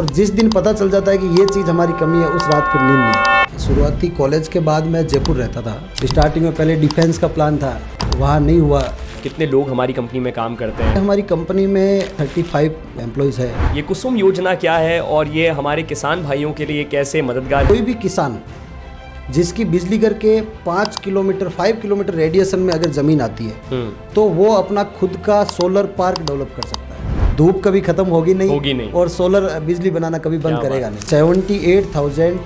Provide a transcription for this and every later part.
और जिस दिन पता चल जाता है कि ये चीज़ हमारी कमी है, उस रात फिर नींद नहीं आती। शुरुआती कॉलेज के बाद मैं जयपुर रहता था। स्टार्टिंग में पहले डिफेंस का प्लान था, वहाँ नहीं हुआ। कितने लोग हमारी कंपनी में काम करते हैं? हमारी कंपनी में 35 एम्प्लॉयज़ है। ये कुसुम योजना क्या है और ये हमारे किसान भाइयों के लिए कैसे मददगार? कोई भी किसान जिसकी बिजली घर के 5 किलोमीटर रेडिएशन में अगर ज़मीन आती है तो वो अपना खुद का सोलर पार्क डेवलप कर सकता है। धूप कभी ख़त्म होगी नहीं और सोलर बिजली बनाना कभी बंद करेगा नहीं। 78,000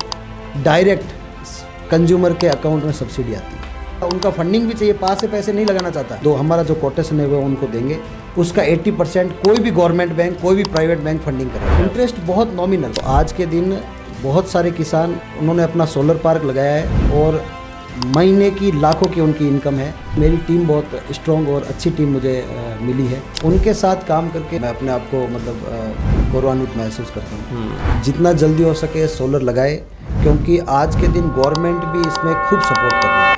डायरेक्ट कंज्यूमर के अकाउंट में सब्सिडी आती है। उनका फंडिंग भी चाहिए, पास से पैसे नहीं लगाना चाहता। तो हमारा जो कोटेशन है वो उनको देंगे, उसका 80% कोई भी गवर्नमेंट बैंक, कोई भी प्राइवेट बैंक फंडिंग करेगा। इंटरेस्ट बहुत नॉमिनल। तो आज के दिन बहुत सारे किसान उन्होंने अपना सोलर पार्क लगाया है और महीने की लाखों की उनकी इनकम है। मेरी टीम बहुत स्ट्रॉन्ग और अच्छी टीम मुझे मिली है। उनके साथ काम करके मैं अपने आप को मतलब गौरवान्वित महसूस करता हूँ। जितना जल्दी हो सके सोलर लगाए, क्योंकि आज के दिन गवर्नमेंट भी इसमें खूब सपोर्ट कर रही है।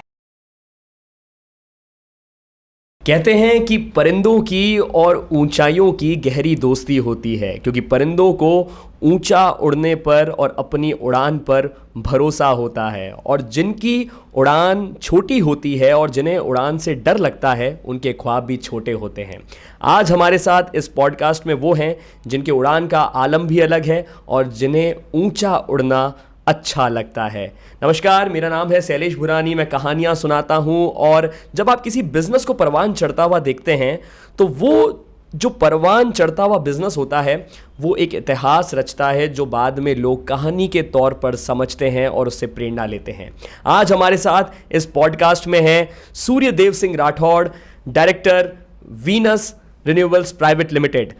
कहते हैं कि परिंदों की और ऊंचाइयों की गहरी दोस्ती होती है, क्योंकि परिंदों को ऊंचा उड़ने पर और अपनी उड़ान पर भरोसा होता है, और जिनकी उड़ान छोटी होती है और जिन्हें उड़ान से डर लगता है उनके ख्वाब भी छोटे होते हैं। आज हमारे साथ इस पॉडकास्ट में वो हैं जिनके उड़ान का आलम भी अलग है और जिन्हें ऊंचा उड़ना अच्छा लगता है। नमस्कार, मेरा नाम है शैलेश भुरानी। मैं कहानियाँ सुनाता हूँ, और जब आप किसी बिजनेस को परवान चढ़ता हुआ देखते हैं तो वो जो परवान चढ़ता हुआ बिजनेस होता है वो एक इतिहास रचता है जो बाद में लोग कहानी के तौर पर समझते हैं और उससे प्रेरणा लेते हैं। आज हमारे साथ इस पॉडकास्ट में हैं Suryadev Singh Rathore, director Venus renewables private limited.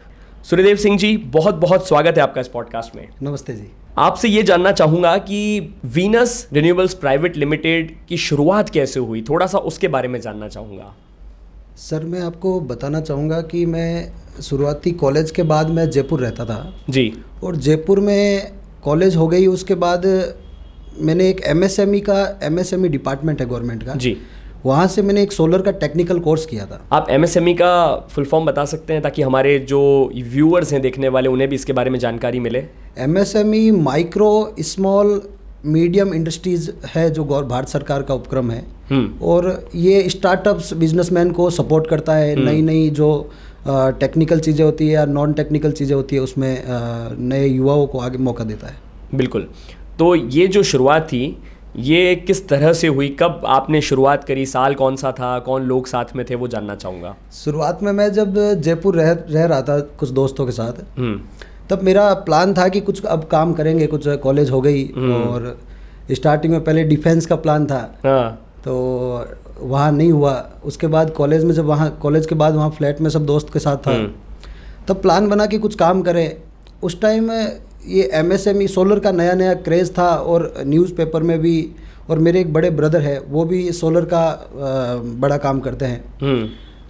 Suryadev Singh ji, बहुत बहुत स्वागत है आपका इस पॉडकास्ट में। नमस्ते जी। आपसे ये जानना चाहूँगा कि वीनस रिन्यूएबल्स प्राइवेट लिमिटेड की शुरुआत कैसे हुई, थोड़ा सा उसके बारे में जानना चाहूँगा। सर, मैं आपको बताना चाहूँगा कि मैं शुरुआती कॉलेज के बाद मैं जयपुर रहता था जी, और जयपुर में कॉलेज हो गई। उसके बाद मैंने एक एमएसएमई डिपार्टमेंट है गवर्नमेंट का जी, वहाँ से मैंने एक सोलर का टेक्निकल कोर्स किया था। आप एमएसएमई का फुल फॉर्म बता सकते हैं ताकि हमारे जो व्यूअर्स हैं, देखने वाले, उन्हें भी इसके बारे में जानकारी मिले? MSME micro small medium industries है जो भारत सरकार का उपक्रम है, और ये स्टार्टअप्स बिजनेसमैन को सपोर्ट करता है। नई नई जो टेक्निकल चीज़ें होती है या नॉन टेक्निकल चीज़ें होती है उसमें नए युवाओं को आगे मौका देता है। बिल्कुल। तो ये जो शुरुआत थी ये किस तरह से हुई, कब आपने शुरुआत करी, साल कौन सा था, कौन लोग साथ में थे, वो जानना चाहूँगा। शुरुआत में मैं जब जयपुर रह रहा था कुछ दोस्तों के साथ, तब मेरा प्लान था कि कुछ अब काम करेंगे। कुछ कॉलेज हो गई और स्टार्टिंग में पहले डिफेंस का प्लान था, तो वहाँ नहीं हुआ। उसके बाद कॉलेज में जब कॉलेज के बाद वहाँ फ्लैट में सब दोस्त के साथ था, तब प्लान बना कि कुछ काम करें। उस टाइम ये एमएसएमई सोलर का नया क्रेज़ था और न्यूज़पेपर में भी, और मेरे एक बड़े ब्रदर है वो भी सोलर का बड़ा काम करते हैं।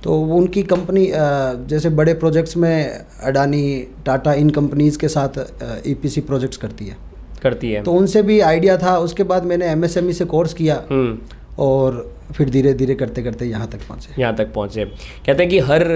तो उनकी कंपनी जैसे बड़े प्रोजेक्ट्स में अडानी, टाटा, इन कंपनीज़ के साथ ईपीसी प्रोजेक्ट्स करती है। तो उनसे भी आइडिया था। उसके बाद मैंने एमएसएमई से कोर्स किया और फिर धीरे धीरे करते करते यहाँ तक पहुँचे। कहते हैं कि हर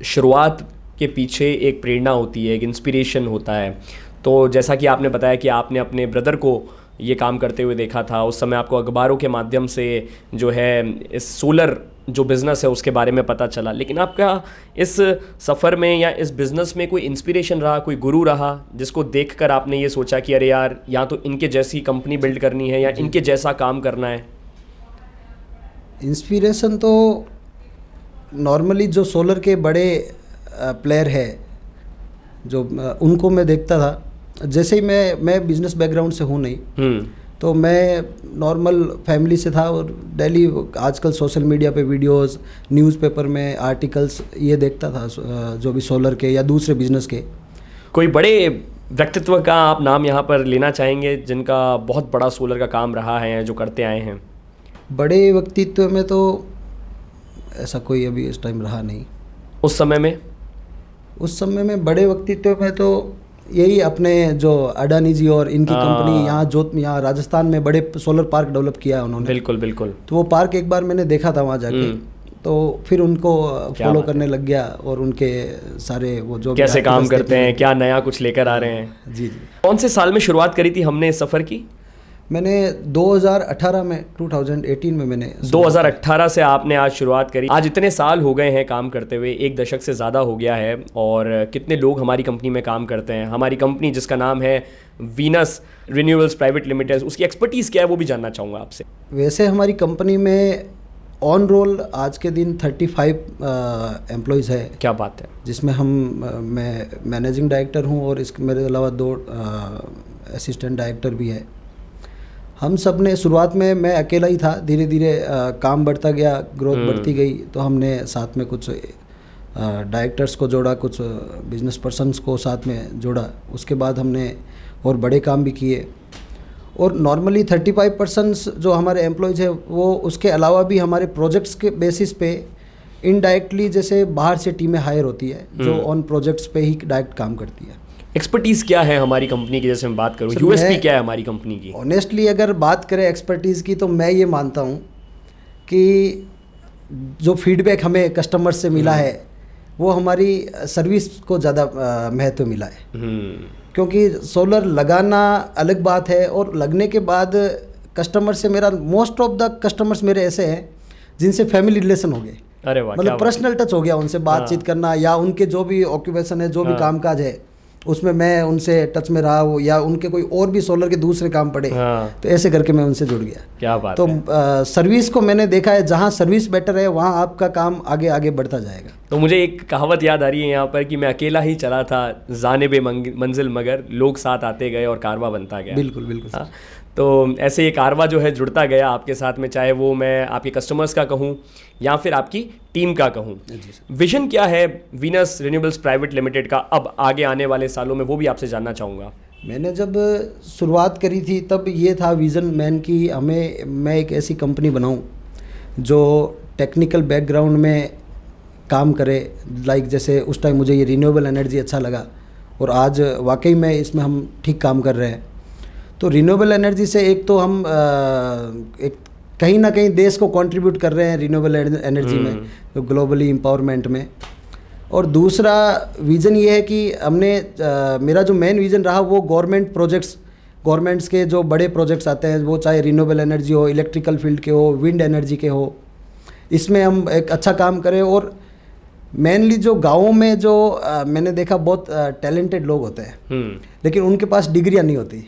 शुरुआत के पीछे एक प्रेरणा होती है, एक इंस्पिरेशन होता है। तो जैसा कि आपने बताया कि आपने अपने ब्रदर को ये काम करते हुए देखा था, उस समय आपको अखबारों के माध्यम से जो है इस सोलर जो बिज़नेस है उसके बारे में पता चला, लेकिन आपका इस सफ़र में या इस बिज़नेस में कोई इंस्पिरेशन रहा, कोई गुरु रहा जिसको देखकर आपने ये सोचा कि अरे यार, या तो इनके जैसी कंपनी बिल्ड करनी है या इनके जैसा काम करना है? इंस्पिरेशन तो नॉर्मली जो सोलर के बड़े प्लेयर है जो उनको मैं देखता था। जैसे ही मैं बिजनेस बैकग्राउंड से हूँ नहीं, तो मैं नॉर्मल फैमिली से था और डेली आजकल सोशल मीडिया पे वीडियोस, न्यूज़पेपर में आर्टिकल्स ये देखता था जो भी सोलर के या दूसरे बिजनेस के। कोई बड़े व्यक्तित्व का आप नाम यहाँ पर लेना चाहेंगे जिनका बहुत बड़ा सोलर का काम रहा है, जो करते आए हैं? बड़े व्यक्तित्व में तो ऐसा कोई अभी इस टाइम रहा नहीं। उस समय में बड़े व्यक्तित्व में तो यही अपने जो अडानी जी और इनकी कंपनी यहाँ राजस्थान में बड़े सोलर पार्क डेवलप किया है उन्होंने। बिल्कुल। तो वो पार्क एक बार मैंने देखा था वहाँ जाके, तो फिर उनको फॉलो करने लग गया और उनके सारे वो जो कैसे काम करते हैं, क्या नया कुछ लेकर आ रहे हैं। जी। कौन से साल में शुरुआत करी थी हमने इस सफ़र की? मैंने 2018 में 2018 में मैंने 2018 से आपने आज शुरुआत करी। आज इतने साल हो गए हैं काम करते हुए, 1 दशक से ज़्यादा हो गया है। और कितने लोग हमारी कंपनी में काम करते हैं। हमारी कंपनी जिसका नाम है वीनस रिन्यूएबल्स प्राइवेट लिमिटेड, उसकी एक्सपर्टीज़ क्या है वो भी जानना चाहूँगा आपसे। वैसे हमारी कंपनी में ऑन रोल आज के दिन 35 एम्प्लॉयज़ है। क्या बात है। जिसमें मैं मैनेजिंग डायरेक्टर हूँ और इसके मेरे अलावा 2 असिस्टेंट डायरेक्टर भी है। हम सब ने शुरुआत में मैं अकेला ही था, धीरे धीरे काम बढ़ता गया, ग्रोथ बढ़ती गई, तो हमने साथ में कुछ डायरेक्टर्स को जोड़ा, कुछ बिजनेस पर्सन्स को साथ में जोड़ा। उसके बाद हमने और बड़े काम भी किए। और नॉर्मली 35% जो हमारे एम्प्लॉयज़ है वो उसके अलावा भी हमारे प्रोजेक्ट्स के बेसिस पे इनडायरेक्टली जैसे बाहर से टीमें हायर होती है जो ऑन प्रोजेक्ट्स पे ही डायरेक्ट काम करती है। एक्सपर्टीज़ क्या है हमारी कंपनी की, जैसे मैं बात करूँ यूएसपी क्या है हमारी कंपनी की? ऑनेस्टली अगर बात करें एक्सपर्टीज़ की तो मैं ये मानता हूँ कि जो फीडबैक हमें कस्टमर से मिला है वो हमारी सर्विस को ज़्यादा महत्व मिला है। क्योंकि सोलर लगाना अलग बात है और लगने के बाद कस्टमर से मेरा मोस्ट ऑफ द कस्टमर्स मेरे ऐसे हैं जिनसे फैमिली रिलेशन हो गए। अरे वाह, मतलब पर्सनल टच हो गया, उनसे बातचीत करना या उनके जो भी ऑक्यूपेशन है, जो भी कामकाज है उसमें मैं उनसे टच में रहा हूँ या उनके कोई और भी सोलर के दूसरे काम पड़े तो ऐसे करके मैं उनसे जुड़ गया। क्या बात तो है। सर्विस को मैंने देखा है जहाँ सर्विस बेटर है वहाँ आपका काम आगे आगे बढ़ता जाएगा। तो मुझे एक कहावत याद आ रही है यहाँ पर कि मैं अकेला ही चला था जानिबे मंजिल, मगर लोग साथ आते गए और कारवा बनता गया। बिल्कुल बिल्कुल। तो ऐसे ये कारवा जो है जुड़ता गया आपके साथ में, चाहे वो मैं आपके कस्टमर्स का कहूँ या फिर आपकी टीम का कहूँ। विजन क्या है वीनस रिन्यूएबल्स प्राइवेट लिमिटेड का अब आगे आने वाले सालों में, वो भी आपसे जानना चाहूँगा। मैंने जब शुरुआत करी थी तब ये था विज़न मैन की मैं एक ऐसी कंपनी बनाऊँ जो टेक्निकल बैकग्राउंड में काम करे। लाइक जैसे उस टाइम मुझे ये रिन्यूएबल एनर्जी अच्छा लगा और आज वाकई में इसमें हम ठीक काम कर रहे हैं। तो रिन्यूएबल एनर्जी से एक तो हम एक कहीं ना कहीं देश को कंट्रीब्यूट कर रहे हैं रिन्यूएबल एनर्जी में, तो ग्लोबली एम्पावरमेंट में। और दूसरा विज़न ये है कि हमने मेरा जो मेन विज़न रहा वो गवर्नमेंट प्रोजेक्ट्स, गवर्नमेंट्स के जो बड़े प्रोजेक्ट्स आते हैं वो चाहे रिन्यूएबल एनर्जी हो, इलेक्ट्रिकल फील्ड के हो, विंड एनर्जी के हो, इसमें हम एक अच्छा काम करें। और मेनली जो गाँवों में जो मैंने देखा बहुत टैलेंटेड लोग होते हैं लेकिन उनके पास डिग्रियाँ नहीं होती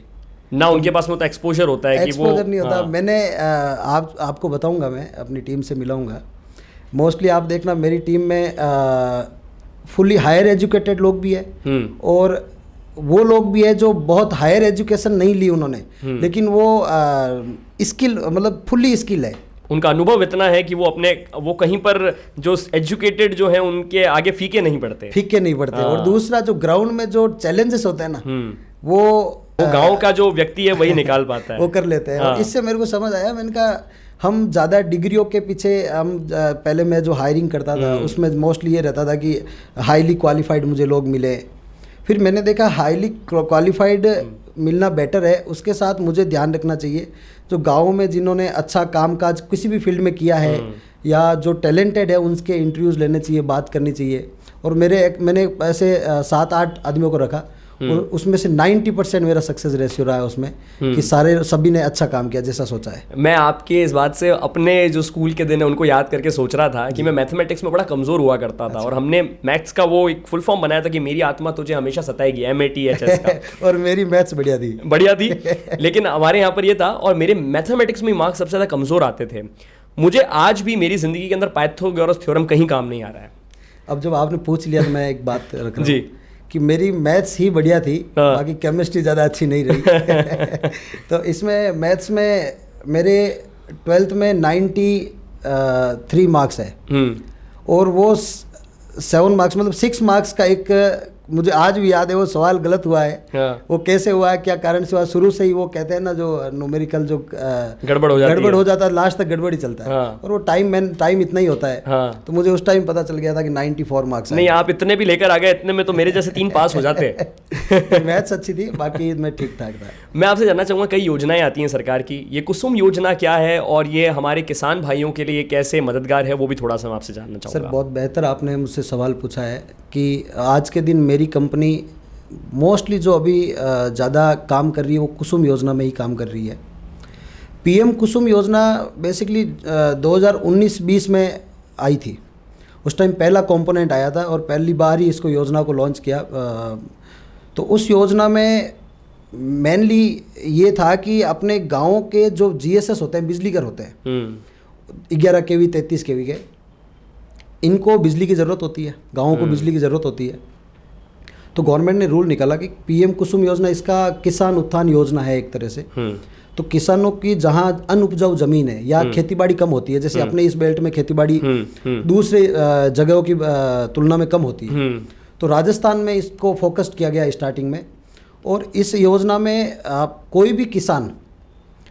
ना, उनके पास में तो एक्सपोजर होता है कि वो नहीं होता। मैंने आपको बताऊंगा, मैं अपनी टीम से मिलाऊंगा। मोस्टली आप देखना मेरी टीम में फुली हायर एजुकेटेड लोग भी है और वो लोग भी है जो बहुत हायर एजुकेशन नहीं ली उन्होंने, लेकिन वो स्किल मतलब फुल्ली स्किल है। उनका अनुभव इतना है कि वो कहीं पर जो एजुकेटेड जो है उनके आगे फीके नहीं पड़ते। और दूसरा जो ग्राउंड में जो चैलेंजेस होते हैं ना वो गांव का जो व्यक्ति है वही निकाल पाता है, वो कर लेते हैं। और इससे मेरे को समझ आया, मैंने कहा हम ज़्यादा डिग्रियों के पीछे पहले मैं जो हायरिंग करता था उसमें मोस्टली ये रहता था कि हाईली क्वालिफाइड मुझे लोग मिले। फिर मैंने देखा हाईली क्वालिफाइड मिलना बेटर है, उसके साथ मुझे ध्यान रखना चाहिए जो गाँव में जिन्होंने अच्छा कामकाज किसी भी फील्ड में किया है या जो टैलेंटेड है उनके इंटरव्यूज़ लेने चाहिए, बात करनी चाहिए। और मैंने ऐसे 7-8 आदमियों को रखा और उसमें से 90% मेरा सक्सेस रेशियो रहा है उसमें कि सभी ने अच्छा काम किया जैसा सोचा है। मैं आपके इस बात से अपने जो स्कूल के दिन है उनको याद करके सोच रहा था कि मैं मैथमेटिक्स में बड़ा कमज़ोर हुआ करता था और हमने मैथ्स का वो एक फुल फॉर्म बनाया था कि मेरी आत्मा तुझे हमेशा सताएगी, MATHS का। और मेरी मैथ्स बढ़िया थी लेकिन हमारे यहाँ पर ये था और मेरे मैथमेटिक्स में मार्क्स सबसे ज़्यादा कमज़ोर आते थे। मुझे आज भी मेरी ज़िंदगी के अंदर पाइथागोरस थ्योरम कहीं काम नहीं आ रहा है। अब जब आपने पूछ लिया तो मैं एक बात रख रहा हूँ जी कि मेरी मैथ्स ही बढ़िया थी, बाकी केमिस्ट्री ज़्यादा अच्छी नहीं रही। तो इसमें मैथ्स में मेरे 12th में 93 मार्क्स है और वो 7 मार्क्स मतलब 6 मार्क्स का एक मुझे आज भी याद है वो सवाल गलत हुआ है। हाँ। वो कैसे हुआ है, क्या कारण से हुआ, शुरू से ही वो कहते हैं ना जो न्यूमेरिकल जो गड़बड़ हो जाता है, लास्ट तक गड़बड़ ही चलता है। हाँ। और वो टाइम इतना ही होता है। हाँ। तो मुझे उस टाइम पता चल गया था कि 94 मार्क्स नहीं, आप इतने भी लेकर आ गए, इतने में तो मेरे जैसे 3 पास हो जाते। मैथ्स अच्छी थी, बाकी मैं ठीक ठाक था। मैं आपसे जानना चाहूँगा, कई योजनाएं आती हैं सरकार की, ये कुसुम योजना क्या है और ये हमारे किसान भाइयों के लिए कैसे मददगार है, वो भी थोड़ा सा मैं आपसे जानना सर चाहूँगा। बहुत बेहतर आपने मुझसे सवाल पूछा है कि आज के दिन मेरी कंपनी मोस्टली जो अभी ज़्यादा काम कर रही है वो कुसुम योजना में ही काम कर रही है। पीएम कुसुम योजना बेसिकली 2019-20 में आई थी। उस टाइम पहला कंपोनेंट आया था और पहली बार ही इसको योजना को लॉन्च किया। तो उस योजना में मेनली ये था कि अपने गाँव के जो जीएसएस होते हैं, बिजली घर होते हैं 11 kV 33 kV के, इनको बिजली की ज़रूरत होती है, गाँवों को बिजली की ज़रूरत होती है। तो गवर्नमेंट ने रूल निकाला कि पीएम कुसुम योजना इसका किसान उत्थान योजना है एक तरह से। तो किसानों की जहाँ अनउपजाऊ ज़मीन है या खेतीबाड़ी कम होती है, जैसे अपने इस बेल्ट में खेतीबाड़ी दूसरे जगहों की तुलना में कम होती है, तो राजस्थान में इसको फोकस्ड किया गया स्टार्टिंग में। और इस योजना में कोई भी किसान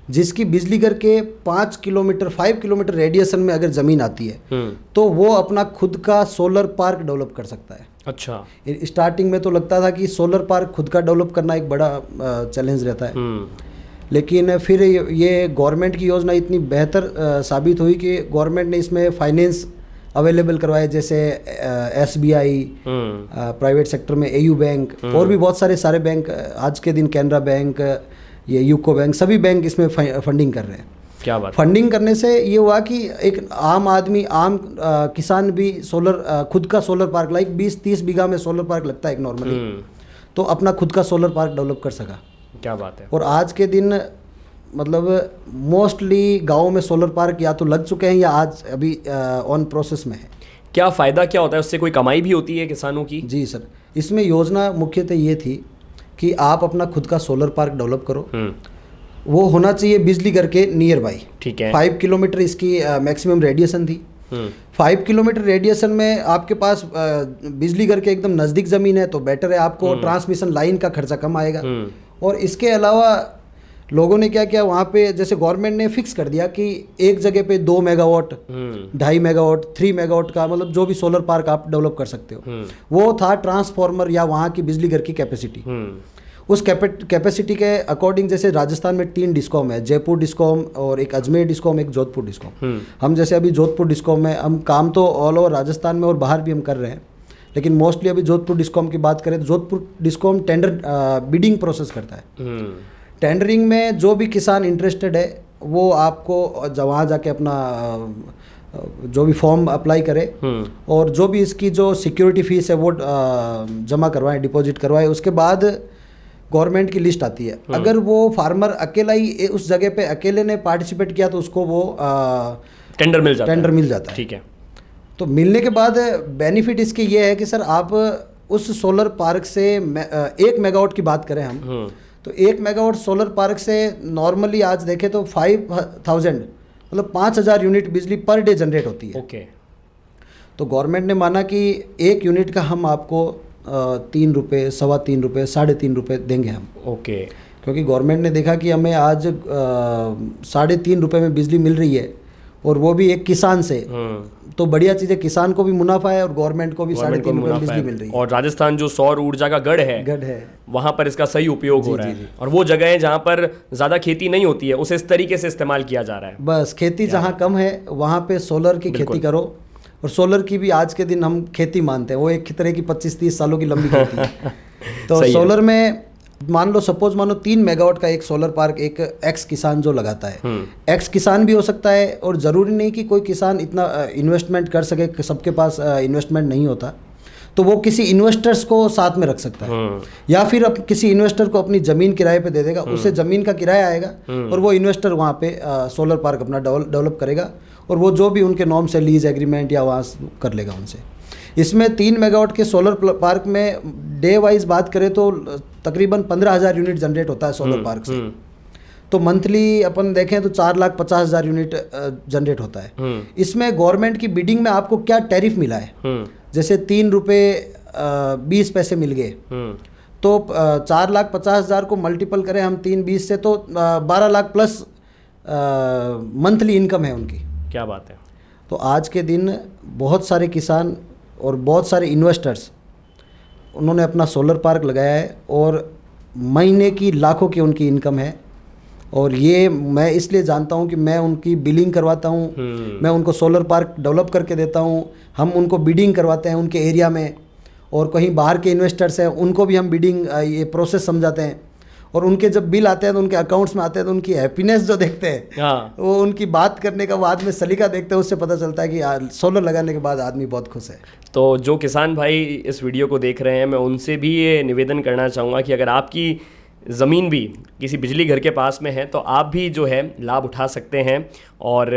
जिसकी बिजली घर के 5 किलोमीटर रेडिएशन में अगर ज़मीन आती है तो वो अपना खुद का सोलर पार्क डेवलप कर सकता है। अच्छा। स्टार्टिंग में तो लगता था कि सोलर पार्क खुद का डेवलप करना एक बड़ा चैलेंज रहता है, लेकिन फिर ये गवर्नमेंट की योजना इतनी बेहतर साबित हुई कि गवर्नमेंट ने इसमें फाइनेंस अवेलेबल करवाए, जैसे SBI, प्राइवेट सेक्टर में AU बैंक और भी बहुत सारे बैंक, आज के दिन कैनरा बैंक, ये यूको बैंक, सभी बैंक इसमें फंडिंग कर रहे हैं। क्या बात। फंडिंग करने से ये हुआ कि एक आम आदमी, किसान भी खुद का सोलर पार्क, लाइक 20-30 बीघा में सोलर पार्क लगता है एक नॉर्मली, तो अपना खुद का सोलर पार्क डेवलप कर सका। क्या बात है। और आज के दिन मतलब मोस्टली गाँव में सोलर पार्क या तो लग चुके हैं या आज अभी ऑन प्रोसेस में है। क्या फ़ायदा क्या होता है उससे, कोई कमाई भी होती है किसानों की? जी सर, इसमें योजना मुख्यतः ये थी कि आप अपना खुद का सोलर पार्क डेवलप करो। वो होना चाहिए बिजली घर के नियर बाई। ठीक है। 5 किलोमीटर इसकी मैक्सिमम रेडिएशन थी। 5 किलोमीटर रेडिएशन में आपके पास बिजली घर के एकदम नज़दीक ज़मीन है तो बेटर है, आपको ट्रांसमिशन लाइन का खर्चा कम आएगा। और इसके अलावा लोगों ने क्या किया वहाँ पे, जैसे गवर्नमेंट ने फिक्स कर दिया कि एक जगह पे 2 मेगावाट, 2.5 मेगावाट, 3 मेगावाट का, मतलब जो भी सोलर पार्क आप डेवलप कर सकते हो, वो था ट्रांसफार्मर या वहाँ की बिजली घर की कैपेसिटी। उस कैपेसिटी के अकॉर्डिंग जैसे राजस्थान में 3 डिस्कॉम है, जयपुर डिस्कॉम और एक अजमेर डिस्कॉम, एक जोधपुर डिस्कॉम। हम जैसे अभी जोधपुर डिस्कॉम में, हम काम तो ऑल ओवर राजस्थान में और बाहर भी हम कर रहे हैं, लेकिन मोस्टली अभी जोधपुर डिस्कॉम की बात करें तो Jodhpur discom tender bidding process करता है। टेंडरिंग में जो भी किसान इंटरेस्टेड है वो आपको वहाँ जाके अपना जो भी फॉर्म अप्लाई करे और जो भी इसकी जो सिक्योरिटी फीस है वो जमा करवाएं, डिपॉजिट करवाएं। उसके बाद गवर्नमेंट की लिस्ट आती है। अगर वो फार्मर अकेला ही उस जगह पे अकेले ने पार्टिसिपेट किया तो उसको वो टेंडर मिल जाता है। ठीक है। तो मिलने के बाद बेनिफिट इसके ये है कि सर आप उस सोलर पार्क से 1 मेगावाट की बात करें हम, तो 1 मेगावाट सोलर पार्क से नॉर्मली आज देखें तो 5000 मतलब 5000 यूनिट बिजली पर डे जनरेट होती है। ओके। तो गवर्नमेंट ने माना कि 1 यूनिट का हम आपको 3 रुपये, 3.25 रुपये, 3.5 रुपये देंगे हम। ओके। क्योंकि गवर्नमेंट ने देखा कि हमें आज 3.5 रुपये में बिजली मिल रही है और वो भी एक किसान से, तो बढ़िया चीज़ है, किसान को भी मुनाफा है और गवर्नमेंट को भी 3.5 रुपये में बिजली मिल रही है। और राजस्थान जो सौर ऊर्जा का गढ़ है वहाँ पर इसका सही उपयोग हो रहा है। और वो जगह है जहाँ पर ज़्यादा खेती नहीं होती है, उसे इस तरीके से इस्तेमाल किया जा रहा है। बस खेती जहाँ कम है वहाँ पे सोलर की खेती करो। और सोलर की भी आज के दिन हम खेती मानते हैं, वो एक तरह की 25-30 सालों की लंबी खेती है। तो सोलर में मान लो 3 मेगावाट का एक सोलर पार्क एक एक्स किसान जो लगाता है, एक्स किसान भी हो सकता है और ज़रूरी नहीं कि कोई किसान इतना इन्वेस्टमेंट कर सके, सबके पास इन्वेस्टमेंट नहीं होता, तो वो किसी इन्वेस्टर्स को साथ में रख सकता है या फिर अब किसी इन्वेस्टर को अपनी ज़मीन किराए पे दे देगा, उससे ज़मीन का किराया आएगा और वो इन्वेस्टर वहाँ पे सोलर पार्क अपना डेवलप करेगा और वो जो भी उनके नॉर्म से लीज एग्रीमेंट या वहाँ कर लेगा उनसे। इसमें 3 मेगावाट के सोलर पार्क में डे वाइज बात करें तो तकरीबन 15,000 यूनिट जनरेट होता है सोलर पार्क से। तो मंथली अपन देखें तो 4,50,000 यूनिट जनरेट होता है। इसमें गवर्नमेंट की बिडिंग में आपको क्या टैरिफ मिला है, जैसे 3 रुपये 20 पैसे मिल गए तो 4,50,000 को मल्टीपल करें हम 3 20 से तो 12 लाख प्लस मंथली इनकम है उनकी। क्या बात है। तो आज के दिन बहुत सारे किसान और बहुत सारे इन्वेस्टर्स उन्होंने अपना सोलर पार्क लगाया है और महीने की लाखों की उनकी इनकम है। और ये मैं इसलिए जानता हूँ कि मैं उनकी बिलिंग करवाता हूँ, मैं उनको सोलर पार्क डेवलप करके देता हूँ, हम उनको बिडिंग करवाते हैं उनके एरिया में, और कहीं बाहर के इन्वेस्टर्स हैं उनको भी हम बिडिंग ये प्रोसेस समझाते हैं। और उनके जब बिल आते हैं तो उनके अकाउंट्स में आते हैं तो उनकी हैप्पीनेस जो देखते हैं वो उनकी बात करने का बाद में सलीका देखते हैं, उससे पता चलता है कि सोलर लगाने के बाद आदमी बहुत खुश है। तो जो किसान भाई इस वीडियो को देख रहे हैं, मैं उनसे भी ये निवेदन करना चाहूँगा कि अगर आपकी ज़मीन भी किसी बिजली घर के पास में है तो आप भी जो है लाभ उठा सकते हैं। और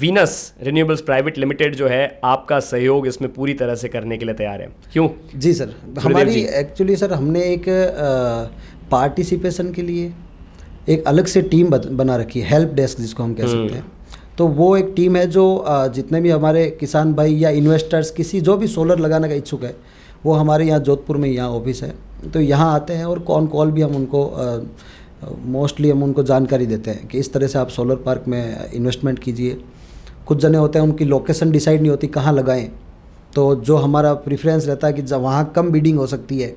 वीनस रिन्यूएबल्स प्राइवेट लिमिटेड जो है आपका सहयोग इसमें पूरी तरह से करने के लिए तैयार है। क्यों? जी सर, हमारी एक्चुअली सर हमने एक पार्टिसिपेशन के लिए एक अलग से टीम बना रखी है, हेल्प डेस्क जिसको हम कह सकते हैं। तो वो एक टीम है जो जितने भी हमारे किसान भाई या इन्वेस्टर्स किसी जो भी सोलर लगाने का इच्छुक है वो हमारे यहाँ जोधपुर में यहाँ ऑफिस है, तो यहाँ आते हैं और कॉल भी हम उनको मोस्टली हम उनको जानकारी देते हैं कि इस तरह से आप सोलर पार्क में इन्वेस्टमेंट कीजिए। कुछ जने होते हैं उनकी लोकेशन डिसाइड नहीं होती कहाँ लगाएं, तो जो हमारा प्रेफरेंस रहता है कि जब वहाँ कम बिडिंग हो सकती है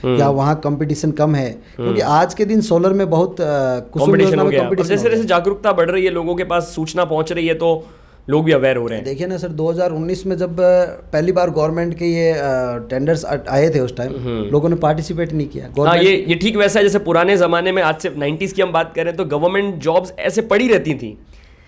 या वहाँ कंपटीशन कम है, क्योंकि आज के दिन सोलर में बहुत कंपटीशन हो गया। जैसे जैसे जागरूकता बढ़ रही है, लोगों के पास सूचना पहुँच रही है तो लोग भी अवेयर हो रहे हैं। देखिए ना सर, 2019 में जब पहली बार गवर्नमेंट के ये टेंडर्स आए थे उस टाइम लोगों ने पार्टिसिपेट नहीं किया। हाँ, ये ठीक वैसा है जैसे पुराने ज़माने में, आज से 90s की हम बात करें तो गवर्नमेंट जॉब्स ऐसे पड़ी रहती थी,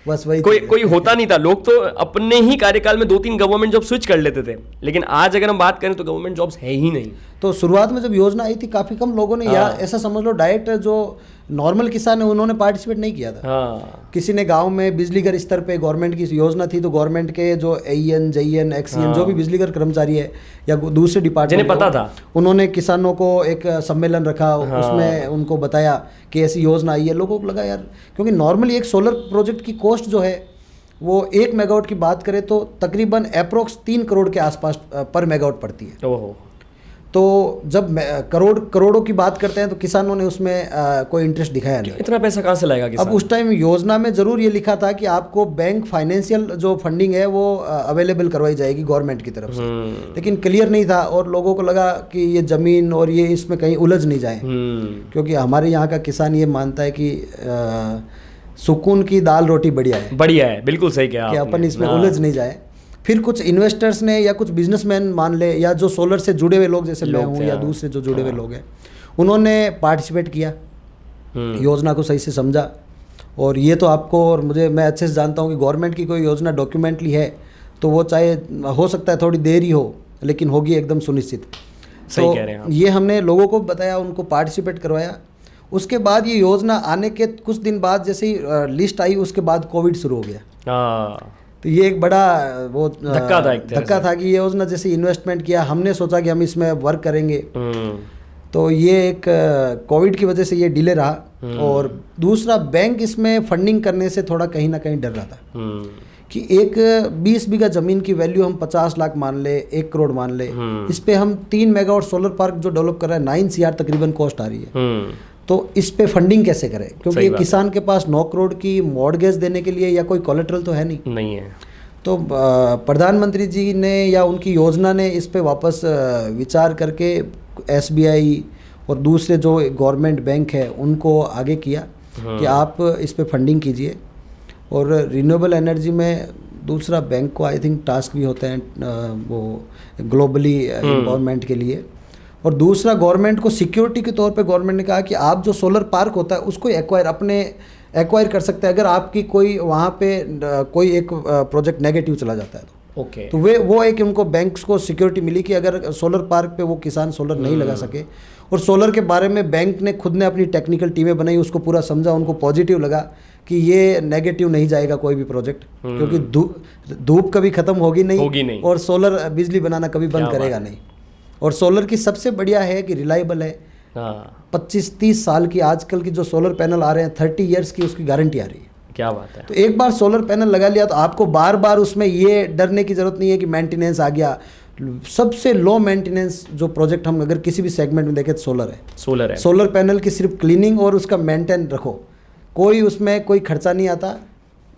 बस वही कोई होता नहीं था। लोग तो अपने ही कार्यकाल में 2-3 गवर्नमेंट जॉब स्विच कर लेते थे, लेकिन आज अगर हम बात करें तो गवर्नमेंट जॉब्स है ही नहीं। तो शुरुआत में जब योजना आई थी काफ़ी कम लोगों ने, या ऐसा समझ लो डायरेक्ट जो नॉर्मल किसान है उन्होंने पार्टिसिपेट नहीं किया था। किसी ने गांव में बिजली घर स्तर पे गवर्नमेंट की योजना थी तो गवर्नमेंट के जो AEN, JEN, XEN जो भी बिजली घर कर्मचारी है या दूसरे डिपार्टमेंट पता था, उन्होंने किसानों को एक सम्मेलन रखा, उसमें उनको बताया कि ऐसी योजना आई है। लोगों को लगा यार, क्योंकि नॉर्मली एक सोलर प्रोजेक्ट की कॉस्ट जो है वो 1 मेगावाट की बात करें तो तकरीबन अप्रोक्स 3 करोड़ के आसपास पर मेगावाट पड़ती है। तो जब करोड़ों की बात करते हैं तो किसानों ने उसमें कोई इंटरेस्ट दिखाया नहीं। इतना पैसा कहाँ से लाएगा किसान? अब उस टाइम योजना में ज़रूर ये लिखा था कि आपको बैंक फाइनेंशियल जो फंडिंग है वो अवेलेबल करवाई जाएगी गवर्नमेंट की तरफ से, लेकिन क्लियर नहीं था और लोगों को लगा कि ये ज़मीन और ये इसमें कहीं उलझ नहीं जाए, क्योंकि हमारे यहाँ का किसान ये मानता है कि सुकून की दाल रोटी बढ़िया है। बिल्कुल सही कहा कि अपन इसमें उलझ नहीं जाए। फिर कुछ इन्वेस्टर्स ने या कुछ बिजनेसमैन मान ले या जो सोलर से जुड़े हुए लोग जैसे मैं हूँ या दूसरे जो जुड़े हुए लोग हैं, उन्होंने पार्टिसिपेट किया, योजना को सही से समझा। और ये तो आपको और मुझे, मैं अच्छे से जानता हूँ कि गवर्नमेंट की कोई योजना डॉक्यूमेंटली है तो वो चाहे हो सकता है थोड़ी देर ही हो, लेकिन होगी एकदम सुनिश्चित। सही कह रहे हैं आप। ये हमने लोगों को बताया, उनको पार्टिसिपेट करवाया। उसके बाद ये योजना आने के कुछ दिन बाद जैसे ही लिस्ट आई उसके बाद कोविड शुरू हो गया। तो ये एक बड़ा वो धक्का था कि ये योजना जैसे इन्वेस्टमेंट किया, हमने सोचा कि हम इसमें वर्क करेंगे, तो ये एक कोविड की वजह से ये डिले रहा। और दूसरा, बैंक इसमें फंडिंग करने से थोड़ा कहीं ना कहीं डर रहा था कि एक 20 बीघा ज़मीन की वैल्यू हम 50 लाख मान ले, 1 करोड़ मान ले, इस पे हम 3 मेगावाट सोलर पार्क जो डेवलप कर रहा है 9 CR तकरीबन कॉस्ट आ रही है, तो इस पे फंडिंग कैसे करें, क्योंकि एक किसान के पास 9 करोड़ की मॉर्गेज देने के लिए या कोई कोलेटरल तो है नहीं है। तो प्रधानमंत्री जी ने या उनकी योजना ने इस पे वापस विचार करके SBI और दूसरे जो गवर्नमेंट बैंक है उनको आगे किया कि आप इस पे फंडिंग कीजिए। और रिन्यूएबल एनर्जी में दूसरा बैंक को आई थिंक टास्क भी होते हैं वो ग्लोबली एम्पावरमेंट के लिए। और दूसरा, गवर्नमेंट को सिक्योरिटी के तौर पे गवर्नमेंट ने कहा कि आप जो सोलर पार्क होता है उसको एक्वायर कर सकते हैं अगर आपकी कोई वहाँ पे कोई एक प्रोजेक्ट नेगेटिव चला जाता है तो तो वो एक उनको बैंक्स को सिक्योरिटी मिली कि अगर सोलर पार्क पे वो किसान सोलर नहीं लगा सके। और सोलर के बारे में बैंक ने खुद ने अपनी टेक्निकल टीमें बनाई, उसको पूरा समझा, उनको पॉजिटिव लगा कि ये नेगेटिव नहीं जाएगा कोई भी प्रोजेक्ट, क्योंकि धूप कभी ख़त्म होगी नहीं और सोलर बिजली बनाना कभी बंद करेगा नहीं। और सोलर की सबसे बढ़िया है कि रिलायबल है। 25-30 साल की आजकल की जो सोलर पैनल आ रहे हैं 30 इयर्स की उसकी गारंटी आ रही है। क्या बात है। तो एक बार सोलर पैनल लगा लिया तो आपको बार बार उसमें ये डरने की ज़रूरत नहीं है कि मेंटेनेंस आ गया, सबसे लो मेंटेनेंस जो प्रोजेक्ट हम अगर किसी भी सेगमेंट में देखें तो सोलर है। है सोलर पैनल की सिर्फ क्लीनिंग और उसका मेंटेन रखो, कोई उसमें कोई खर्चा नहीं आता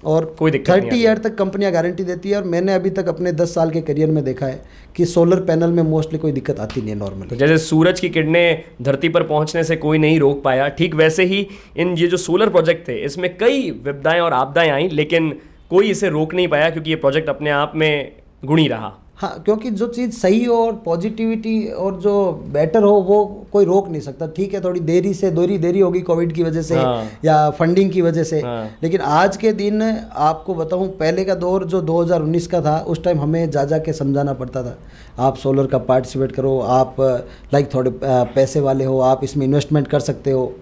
और कोई दिक्कत नहीं 30 ईयर तक कंपनियां गारंटी देती है। और मैंने अभी तक अपने 10 साल के करियर में देखा है कि सोलर पैनल में मोस्टली कोई दिक्कत आती नहीं है तो नॉर्मली। जैसे सूरज की किरणें धरती पर पहुंचने से कोई नहीं रोक पाया, ठीक वैसे ही इन ये जो सोलर प्रोजेक्ट थे इसमें कई विपदाएं और आपदाएं आई, लेकिन कोई इसे रोक नहीं पाया क्योंकि ये प्रोजेक्ट अपने आप में गुणी रहा। हाँ, क्योंकि जो चीज़ सही हो और पॉजिटिविटी और जो बेटर हो वो कोई रोक नहीं सकता। ठीक है, थोड़ी देरी होगी कोविड की वजह से या फंडिंग की वजह से, लेकिन आज के दिन आपको बताऊं, पहले का दौर जो 2019 का था उस टाइम हमें जा के समझाना पड़ता था, आप सोलर का पार्टिसिपेट करो, आप थोड़े पैसे वाले हो, आप इसमें इन्वेस्टमेंट कर सकते हो।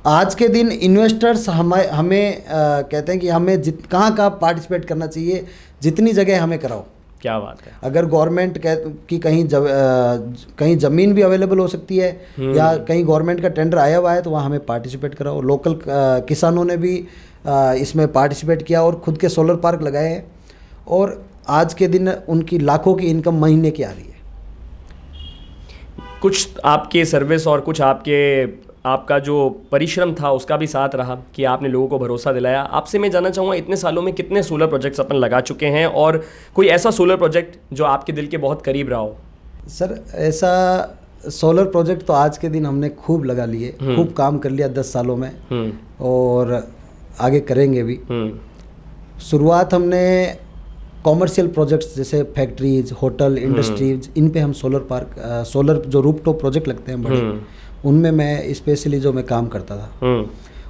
आज के दिन इन्वेस्टर्स हमें कहते हैं कि हमें कहाँ पार्टिसिपेट करना चाहिए, जितनी जगह हमें कराओ। क्या बात है। अगर गवर्नमेंट की कहीं ज़मीन भी अवेलेबल हो सकती है या कहीं गवर्नमेंट का टेंडर आया हुआ है तो वहाँ हमें पार्टिसिपेट कराओ। लोकल किसानों ने भी इसमें पार्टिसिपेट किया और खुद के सोलर पार्क लगाए हैं और आज के दिन उनकी लाखों की इनकम महीने की आ रही है। कुछ आपके सर्विस और कुछ आपका जो परिश्रम था उसका भी साथ रहा कि आपने लोगों को भरोसा दिलाया। आपसे मैं जानना चाहूँगा, इतने सालों में कितने सोलर प्रोजेक्ट्स अपन लगा चुके हैं और कोई ऐसा सोलर प्रोजेक्ट जो आपके दिल के बहुत करीब रहा हो? सर, ऐसा सोलर प्रोजेक्ट तो आज के दिन हमने खूब लगा लिए, खूब काम कर लिया 10 सालों में और आगे करेंगे भी। शुरुआत हमने कॉमर्शियल प्रोजेक्ट्स जैसे फैक्ट्रीज, होटल, इंडस्ट्रीज, इन पे हम सोलर जो रूफटॉप प्रोजेक्ट लगते हैं बड़े, उनमें मैं स्पेशली जो मैं काम करता था।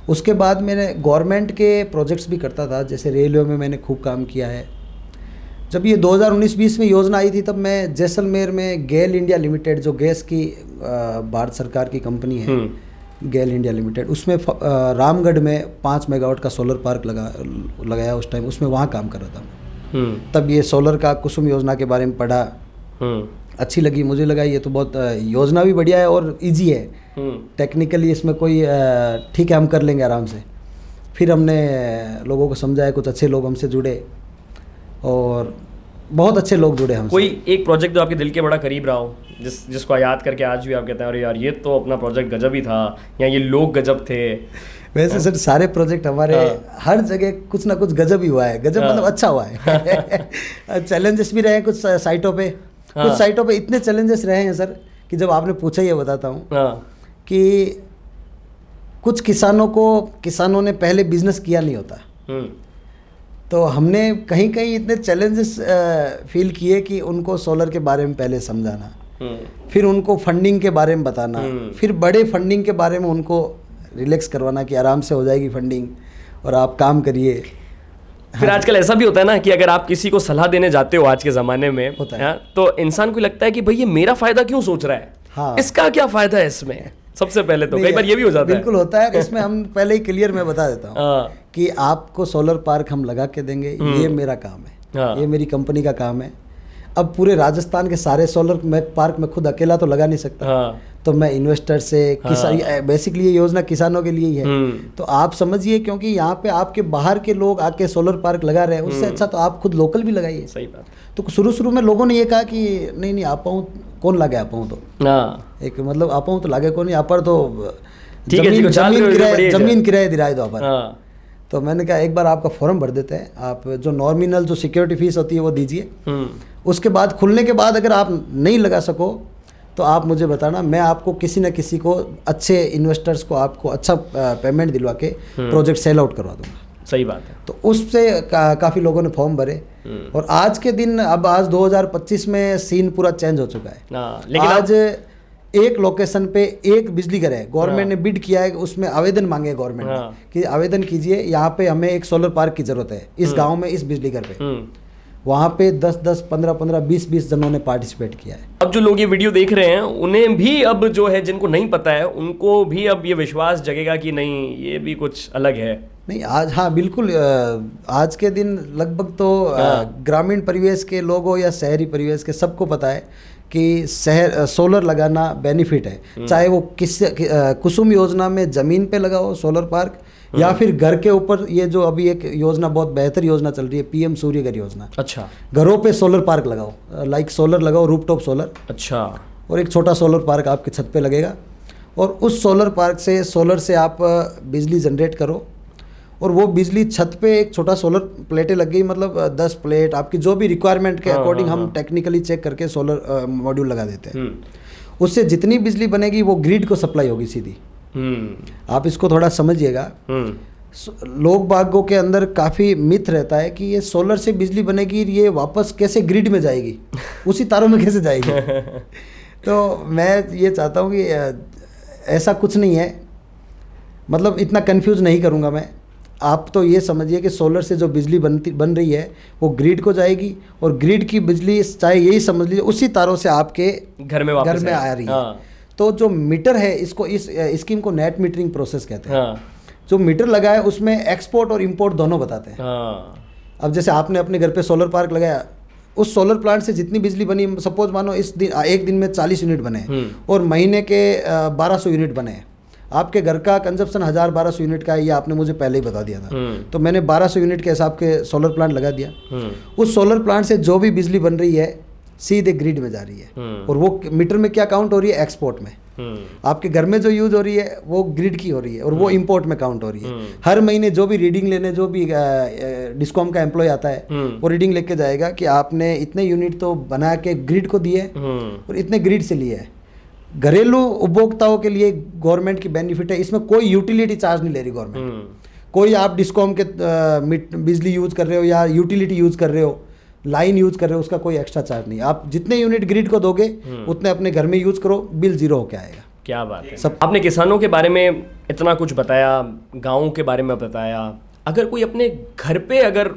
उसके बाद मैंने गवर्नमेंट के प्रोजेक्ट्स भी करता था, जैसे रेलवे में मैंने खूब काम किया है। जब ये 2019-20 में योजना आई थी तब मैं जैसलमेर में गेल इंडिया लिमिटेड, जो गैस की भारत सरकार की कंपनी है, गेल इंडिया लिमिटेड, उसमें रामगढ़ में 5 मेगावाट का सोलर पार्क लगाया उस टाइम, उसमें वहाँ काम कर रहा था। तब ये सोलर का कुसुम योजना के बारे में पढ़ा, अच्छी लगी, मुझे लगा ये तो बहुत योजना भी बढ़िया है और इजी है, टेक्निकली इसमें कोई ठीक है हम कर लेंगे आराम से। फिर हमने लोगों को समझाया, कुछ अच्छे लोग हमसे जुड़े और बहुत अच्छे लोग जुड़े हमसे। कोई एक प्रोजेक्ट जो आपके दिल के बड़ा करीब रहा हो, जिसको याद करके आज भी आप कहते हैं अरे यार ये तो अपना प्रोजेक्ट गजब ही था, या ये लोग गजब थे? वैसे सर सारे प्रोजेक्ट हमारे हर जगह कुछ ना कुछ गजब ही हुआ है। गजब मतलब अच्छा हुआ है। चैलेंजेस भी रहे हैं कुछ साइटों पे, कुछ साइटों पे इतने चैलेंजेस रहे हैं सर कि जब आपने पूछा ये बताता हूँ कि कुछ किसानों ने पहले बिजनेस किया नहीं होता, तो हमने कहीं कहीं इतने चैलेंजेस फील किए कि उनको सोलर के बारे में पहले समझाना, फिर उनको फंडिंग के बारे में बताना, फिर बड़े फंडिंग के बारे में उनको रिलैक्स करवाना कि आराम से हो जाएगी फंडिंग और आप काम करिए। फिर आजकल ऐसा भी होता है ना कि अगर आप किसी को सलाह देने जाते हो आज के ज़माने में होता है, तो इंसान को लगता है कि भाई ये मेरा फ़ायदा क्यों सोच रहा है, हाँ, इसका क्या फ़ायदा है इसमें। सबसे पहले तो कई बार ये भी हो जाता है। बिल्कुल होता है। इसमें हम पहले ही क्लियर मैं बता देता हूँ कि आपको सोलर पार्क हम लगा के देंगे, ये मेरा काम है, ये मेरी कंपनी का काम है। अब पूरे राजस्थान के सारे सोलर पार्क में खुद अकेला तो लगा नहीं सकता, तो मैं इन्वेस्टर से बेसिकली ये योजना किसानों के लिए ही है। तो आप समझिए, क्योंकि यहाँ पे आपके बाहर के लोग आके सोलर पार्क लगा रहे हैं, उससे अच्छा तो आप खुद लोकल भी लगाइए। सही बात। तो शुरू में लोगों ने ये कहा कि नहीं आप कौन लागे आप तो एक मतलब आप तो लागे कौन नहीं, आप तो जमीन किराए दिलाए दो आप। तो मैंने कहा एक बार आपका फॉर्म भर देते हैं, आप जो नॉमिनल जो सिक्योरिटी फीस होती है वो दीजिए, उसके बाद खुलने के बाद अगर आप नहीं लगा सको तो आप मुझे बताना, मैं आपको किसी न किसी को अच्छे इन्वेस्टर्स को आपको अच्छा पेमेंट दिलवा के प्रोजेक्ट सेल आउट करवा दूंगा। सही बात है। तो उससे काफ़ी लोगों ने फॉर्म भरे और आज के दिन अब आज 2025 में सीन पूरा चेंज हो चुका है। लेकिन आज एक लोकेशन पे एक बिजली घर है, गवर्नमेंट ने बिड किया है, उसमें आवेदन मांगे गवर्नमेंट ने कि आवेदन कीजिए, यहाँ पे हमें एक सोलर पार्क की जरूरत है इस गांव में, इस बिजली घर पे। वहाँ पे 10-10, 15-15, 20-20 जनों ने पार्टिसिपेट किया है। अब जो लोग ये वीडियो देख रहे हैं उन्हें भी अब जो है, जिनको नहीं पता है उनको भी अब ये विश्वास जगेगा कि नहीं ये भी कुछ अलग है। नहीं आज, हाँ बिल्कुल, आज के दिन लगभग तो ग्रामीण परिवेश के लोगों या शहरी परिवेश के सबको पता है कि सोलर लगाना बेनिफिट है, चाहे वो कुसुम योजना में ज़मीन पे लगाओ सोलर पार्क या फिर घर के ऊपर ये जो अभी एक योजना बहुत बेहतर योजना चल रही है, पीएम सूर्यघर योजना। अच्छा। घरों पे सोलर पार्क लगाओ, लाइक सोलर लगाओ, रूफटॉप सोलर। अच्छा। और एक छोटा सोलर पार्क आपके छत पे लगेगा और उस सोलर पार्क से, सोलर से आप बिजली जनरेट करो और वो बिजली छत पे एक छोटा सोलर प्लेटें लग गई, मतलब 10 प्लेट आपकी जो भी रिक्वायरमेंट के अकॉर्डिंग हम टेक्निकली चेक करके सोलर मॉड्यूल लगा देते हैं। उससे जितनी बिजली बनेगी वो ग्रिड को सप्लाई होगी सीधी। आप इसको थोड़ा समझिएगा। लोग बागों के अंदर काफ़ी मिथ रहता है कि ये सोलर से बिजली बनेगी, ये वापस कैसे ग्रिड में जाएगी, उसी तारों में कैसे जाएगी। तो मैं ये चाहता हूँ कि ऐसा कुछ नहीं है, मतलब इतना कंफ्यूज नहीं करूँगा मैं। आप तो ये समझिए कि सोलर से जो बिजली बन रही है वो ग्रिड को जाएगी और ग्रिड की बिजली चाहे यही समझ लीजिए उसी तारों से आपके घर में आ रही है। हाँ। तो जो मीटर है, इसको इस स्कीम को नेट मीटरिंग प्रोसेस कहते हैं। हाँ। जो मीटर लगा है उसमें एक्सपोर्ट और इंपोर्ट दोनों बताते हैं। हाँ। अब जैसे आपने अपने घर पे सोलर पार्क लगाया, उस सोलर प्लांट से जितनी बिजली बनी, सपोज मानो एक दिन में 40 यूनिट बने और महीने के 1200 यूनिट बने, आपके घर का कंजप्शन 1000-1200 यूनिट का है, ये आपने मुझे पहले ही बता दिया था। तो मैंने 1200 यूनिट के हिसाब के सोलर प्लांट लगा दिया। उस सोलर प्लांट से जो भी बिजली बन रही है सीधे ग्रिड में जा रही है और वो मीटर में क्या काउंट हो रही है, एक्सपोर्ट में। आपके घर में जो यूज हो रही है वो ग्रिड की हो रही है और वो इंपोर्ट में काउंट हो रही है। हर महीने जो भी रीडिंग लेने, जो भी डिस्कॉम का एम्प्लॉय आता है वो रीडिंग लेके जाएगा कि आपने इतने यूनिट तो बना के ग्रिड को दिए और इतने ग्रिड से लिए है। घरेलू उपभोक्ताओं के लिए गवर्नमेंट की बेनिफिट है, इसमें कोई यूटिलिटी चार्ज नहीं ले रही गवर्नमेंट। कोई आप डिस्कॉम के बिजली यूज कर रहे हो या यूटिलिटी यूज कर रहे हो, लाइन यूज कर रहे हो, उसका कोई एक्स्ट्रा चार्ज नहीं। आप जितने यूनिट ग्रिड को दोगे उतने अपने घर में यूज करो, बिल जीरो होके आएगा। क्या बात है। सब आपने किसानों के बारे में इतना कुछ बताया, गाँव के बारे में बताया। अगर कोई अपने घर पे अगर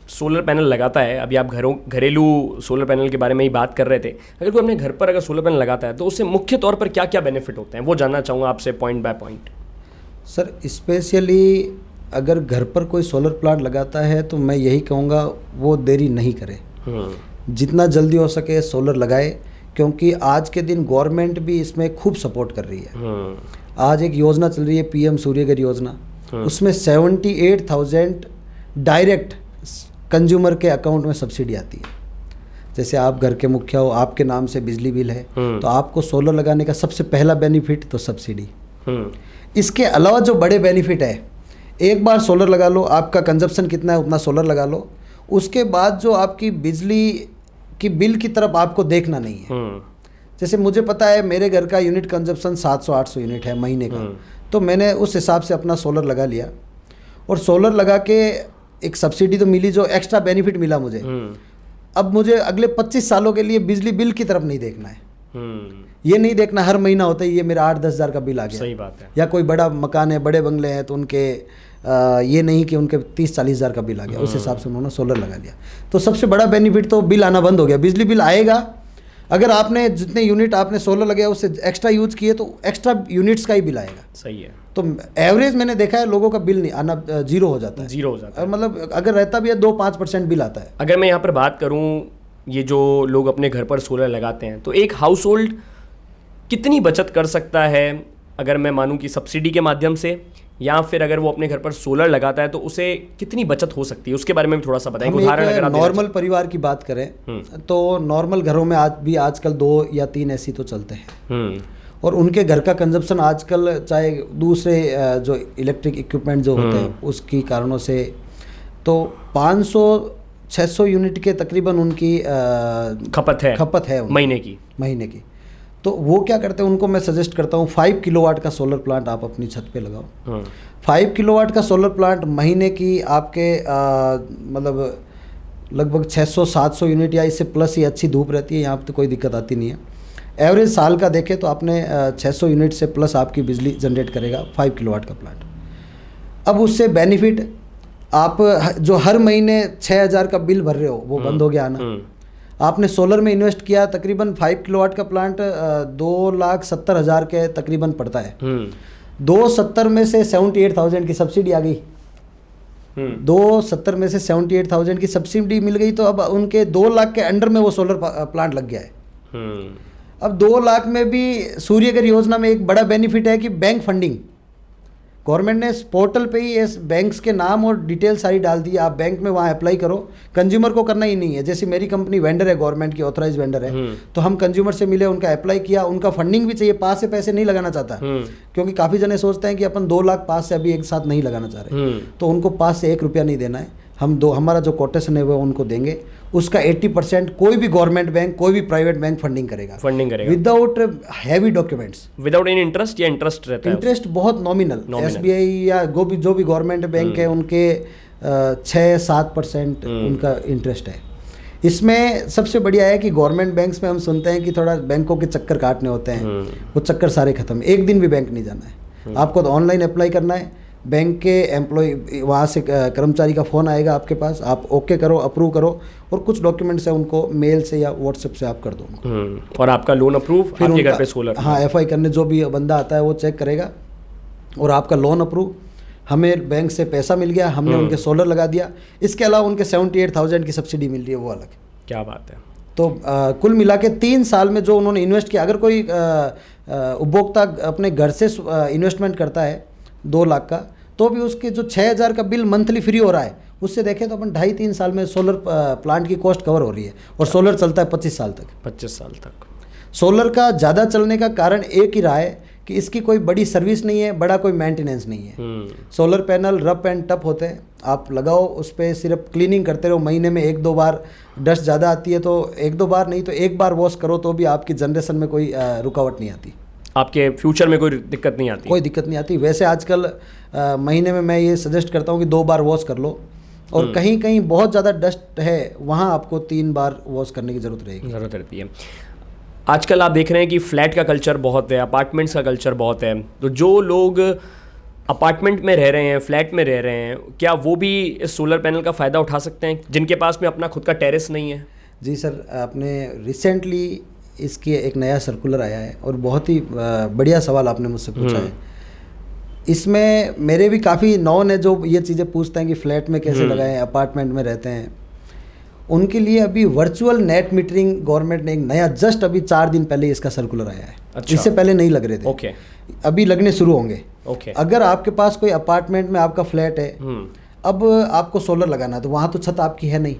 सोलर पैनल लगाता है, अभी आप घरेलू सोलर पैनल के बारे में ही बात कर रहे थे, अगर कोई अपने घर पर अगर सोलर पैनल लगाता है तो उससे मुख्य तौर पर क्या क्या बेनिफिट होते हैं, वो जानना चाहूँगा आपसे point by point. Sir, specially अगर घर पर कोई सोलर प्लांट लगाता है तो मैं यही कहूँगा वो देरी नहीं करे, जितना जल्दी हो सके सोलर लगाए, क्योंकि आज के दिन गवर्नमेंट भी इसमें खूब सपोर्ट कर रही है। आज एक योजना चल रही है पीएम सूर्यघर योजना, उसमें 78,000 डायरेक्ट कंज्यूमर के अकाउंट में सब्सिडी आती है। जैसे आप घर के मुखिया हो, आपके नाम से बिजली बिल है, तो आपको सोलर लगाने का सबसे पहला बेनिफिट तो सब्सिडी। इसके अलावा जो बड़े बेनिफिट है, एक बार सोलर लगा लो, आपका कंजप्शन कितना है उतना सोलर लगा लो, उसके बाद जो आपकी बिजली की बिल की तरफ आपको देखना नहीं है। जैसे मुझे पता है मेरे घर का यूनिट कंजप्शन 700-800 यूनिट है महीने का, तो मैंने उस हिसाब से अपना सोलर लगा लिया और सोलर लगा के एक सब्सिडी तो मिली, जो एक्स्ट्रा बेनिफिट मिला मुझे। अब मुझे अगले 25 सालों के लिए बिजली बिल की तरफ नहीं देखना है। ये नहीं देखना हर महीना होता है ये मेरा 8-10 हज़ार का बिल आ गया। सही बात है। या कोई बड़ा मकान है, बड़े बंगले हैं, तो उनके ये नहीं कि उनके 30-40 हज़ार का बिल आ गया, उस हिसाब से उन्होंने सोलर लगा लिया। तो सबसे बड़ा बेनिफिट तो बिल आना बंद हो गया। बिजली बिल आएगा अगर आपने जितने यूनिट आपने सोलर लगाया उससे एक्स्ट्रा यूज किए तो एक्स्ट्रा यूनिट्स का ही बिल आएगा। सही है। तो एवरेज मैंने देखा है लोगों का बिल नहीं आना, जीरो हो जाता है। जीरो हो जाता है, मतलब अगर रहता भी है 2-5% बिल आता है। अगर मैं यहाँ पर बात करूँ, ये जो लोग अपने घर पर सोलर लगाते हैं, तो एक हाउस होल्ड कितनी बचत कर सकता है, अगर मैं मानूं कि सब्सिडी के माध्यम से, या फिर अगर वो अपने घर पर सोलर लगाता है तो उसे कितनी बचत हो सकती है, उसके बारे में भी थोड़ा सा बताएं। उदाहरण अगर आप नॉर्मल परिवार की बात करें तो नॉर्मल घरों में आजकल 2 या 3 एसी तो चलते हैं और उनके घर का कंजप्शन आजकल चाहे दूसरे जो इलेक्ट्रिक इक्विपमेंट जो होते हैं उसकी कारणों से तो 500-600 यूनिट के तकरीबन उनकी खपत है महीने की। तो वो क्या करते हैं, उनको मैं सजेस्ट करता हूँ 5 किलोवाट का सोलर प्लांट आप अपनी छत पे लगाओ। 5 किलोवाट का सोलर प्लांट महीने की आपके मतलब लगभग 600-700 यूनिट या इससे प्लस ही अच्छी धूप रहती है, यहाँ पे तो कोई दिक्कत आती नहीं है। एवरेज साल का देखें तो आपने 600 यूनिट से प्लस आपकी बिजली जनरेट करेगा 5 किलोवाट का प्लांट। अब उससे बेनिफिट, आप जो हर महीने 6,000 का बिल भर रहे हो वो बंद हो गया आना। आपने सोलर में इन्वेस्ट किया, तकरीबन 5 किलोवाट का प्लांट 2,70,000 के तकरीबन पड़ता है। 270 में से 78,000 की सब्सिडी आ गई। 270 में से 78,000 की सब्सिडी मिल गई, तो अब उनके 2 लाख के अंडर में वो सोलर प्लांट लग गया है। अब 2 लाख में भी सूर्यघर योजना में एक बड़ा बेनिफिट है कि बैंक फंडिंग, गवर्नमेंट ने इस पोर्टल पे ही इस बैंक्स के नाम और डिटेल सारी डाल दी, आप बैंक में वहाँ अप्लाई करो, कंज्यूमर को करना ही नहीं है। जैसे मेरी कंपनी वेंडर है, गवर्नमेंट की ऑथराइज वेंडर है, तो हम कंज्यूमर से मिले, उनका अप्लाई किया, उनका फंडिंग भी चाहिए, पास से पैसे नहीं लगाना चाहता, क्योंकि काफ़ी जने सोचते हैं कि अपन 2 लाख पास से अभी एक साथ नहीं लगाना चाह रहे, तो उनको पास से 1 रुपया नहीं देना है, हमारा जो कोटेशन है वो उनको देंगे, उसका 80% कोई भी गवर्नमेंट बैंक, कोई भी प्राइवेट बैंक फंडिंग करेगा without heavy documents, without any interest, या इंटरेस्ट रहता है? इंटरेस्ट बहुत नॉमिनल। SBI या जो भी गवर्नमेंट बैंक है उनके 6-7% उनका इंटरेस्ट है। इसमें सबसे बढ़िया है कि गवर्नमेंट बैंक्स में हम सुनते हैं कि थोड़ा बैंकों के चक्कर काटने होते हैं, वो चक्कर सारे खत्म, एक दिन भी बैंक नहीं जाना है, आपको तो ऑनलाइन अप्लाई करना है, बैंक के एम्प्लॉय वहाँ से कर्मचारी का फ़ोन आएगा आपके पास, आप ओके करो, अप्रूव करो, और कुछ डॉक्यूमेंट्स है उनको मेल से या व्हाट्सएप से आप कर दो, और आपका लोन अप्रूव, फिर आपके घर पे सोलर, हाँ FI करने जो भी बंदा आता है वो चेक करेगा, और आपका लोन अप्रूव, हमें बैंक से पैसा मिल गया, हमने उनके सोलर लगा दिया, इसके अलावा उनके 78,000 की सब्सिडी मिल रही है, वो अलग। क्या बात है। तो कुल मिला के 3 साल में जो उन्होंने इन्वेस्ट किया, अगर कोई उपभोक्ता अपने घर से इन्वेस्टमेंट करता है 2 लाख का, तो भी उसके जो 6,000 का बिल मंथली फ्री हो रहा है, उससे देखें तो अपन 2.5-3 साल में सोलर प्लांट की कॉस्ट कवर हो रही है, और सोलर चलता है 25 साल तक। 25 साल तक सोलर का ज़्यादा चलने का कारण एक ही रहा है कि इसकी कोई बड़ी सर्विस नहीं है, बड़ा कोई मेंटेनेंस नहीं है। Solar panel rough and tough होते हैं, आप लगाओ, उस पर सिर्फ क्लीनिंग करते रहो, महीने में 1-2 बार, डस्ट ज़्यादा आती है तो 1-2 बार नहीं तो 1 बार वॉश करो, तो भी आपकी जनरेशन में कोई रुकावट नहीं आती, आपके फ्यूचर में कोई दिक्कत नहीं आती, कोई दिक्कत नहीं आती। वैसे आजकल महीने में मैं ये सजेस्ट करता हूँ कि 2 बार वॉश कर लो, और कहीं कहीं बहुत ज़्यादा डस्ट है वहाँ आपको 3 बार वॉश करने की ज़रूरत रहती है। आजकल आप देख रहे हैं कि फ्लैट का कल्चर बहुत है, अपार्टमेंट्स का कल्चर बहुत है, तो जो लोग अपार्टमेंट में रह रहे हैं, फ्लैट में रह रहे हैं, क्या वो भी इस सोलर पैनल का फ़ायदा उठा सकते हैं, जिनके पास में अपना खुद का टेरेस नहीं है? जी सर, आपने रिसेंटली इसकी एक नया सर्कुलर आया है, और बहुत ही बढ़िया सवाल आपने मुझसे पूछा है। इसमें मेरे भी काफ़ी नॉन है जो ये चीज़ें पूछते हैं कि फ्लैट में कैसे लगाएं, अपार्टमेंट में रहते हैं, उनके लिए अभी वर्चुअल नेट मीटरिंग गवर्नमेंट ने एक नया, जस्ट अभी 4 दिन पहले इसका सर्कुलर आया है। अच्छा। इससे पहले नहीं लग रहे थे। ओके। अभी लगने शुरू होंगे। ओके। अगर आपके पास कोई अपार्टमेंट में आपका फ्लैट है, अब आपको सोलर लगाना है, तो वहाँ तो छत आपकी है नहीं,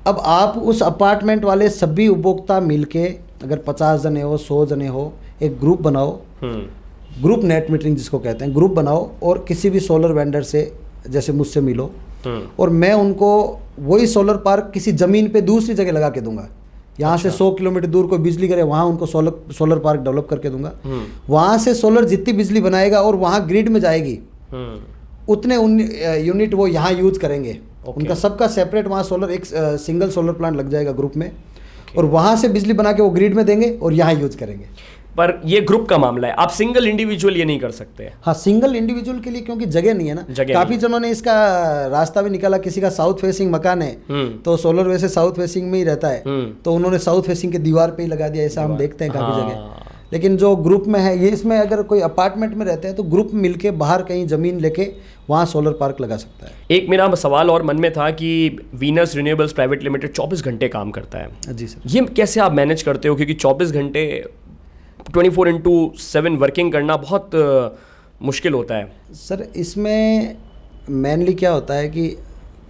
अब आप उस अपार्टमेंट वाले सभी उपभोक्ता मिलके, अगर 50 जने हो, 100 जने हो, एक ग्रुप बनाओ, ग्रुप नेट मीटरिंग जिसको कहते हैं, ग्रुप बनाओ, और किसी भी सोलर वेंडर से, जैसे मुझसे मिलो, और मैं उनको वही सोलर पार्क किसी ज़मीन पे दूसरी जगह लगा के दूंगा। यहाँ से 100 किलोमीटर दूर कोई बिजली करे, वहाँ उनको सोलर पार्क डेवलप करके दूंगा। वहाँ से सोलर जितनी बिजली बनाएगा और वहाँ ग्रिड में जाएगी, उतने यूनिट वो यहाँ यूज करेंगे। उनका सबका सेपरेट वहाँ सोलर, एक सिंगल सोलर प्लांट लग जाएगा ग्रुप में, और वहाँ से बिजली बना के वो ग्रिड में देंगे और यहाँ यूज करेंगे। पर ये ग्रुप का मामला है, आप सिंगल इंडिविजुअल ये नहीं कर सकते। हाँ, सिंगल इंडिविजुअल के लिए क्योंकि जगह नहीं है ना, काफी जनों ने इसका रास्ता भी निकाला, किसी का साउथ फेसिंग मकान है तो सोलर वैसे साउथ फेसिंग में ही रहता है, तो उन्होंने साउथ फेसिंग के दीवार पे ही लगा दिया, ऐसा हम देखते हैं काफी जगह। लेकिन जो ग्रुप में है ये, इसमें अगर कोई अपार्टमेंट में रहते हैं तो ग्रुप मिलके बाहर कहीं जमीन लेके वहाँ सोलर पार्क लगा सकता है। एक मेरा सवाल और मन में था कि वीनस रिन्यूएबल्स प्राइवेट लिमिटेड 24 घंटे काम करता है। जी सर। ये कैसे आप मैनेज करते हो, क्योंकि 24 घंटे 24/7 वर्किंग करना बहुत मुश्किल होता है। सर, इसमें मेनली क्या होता है कि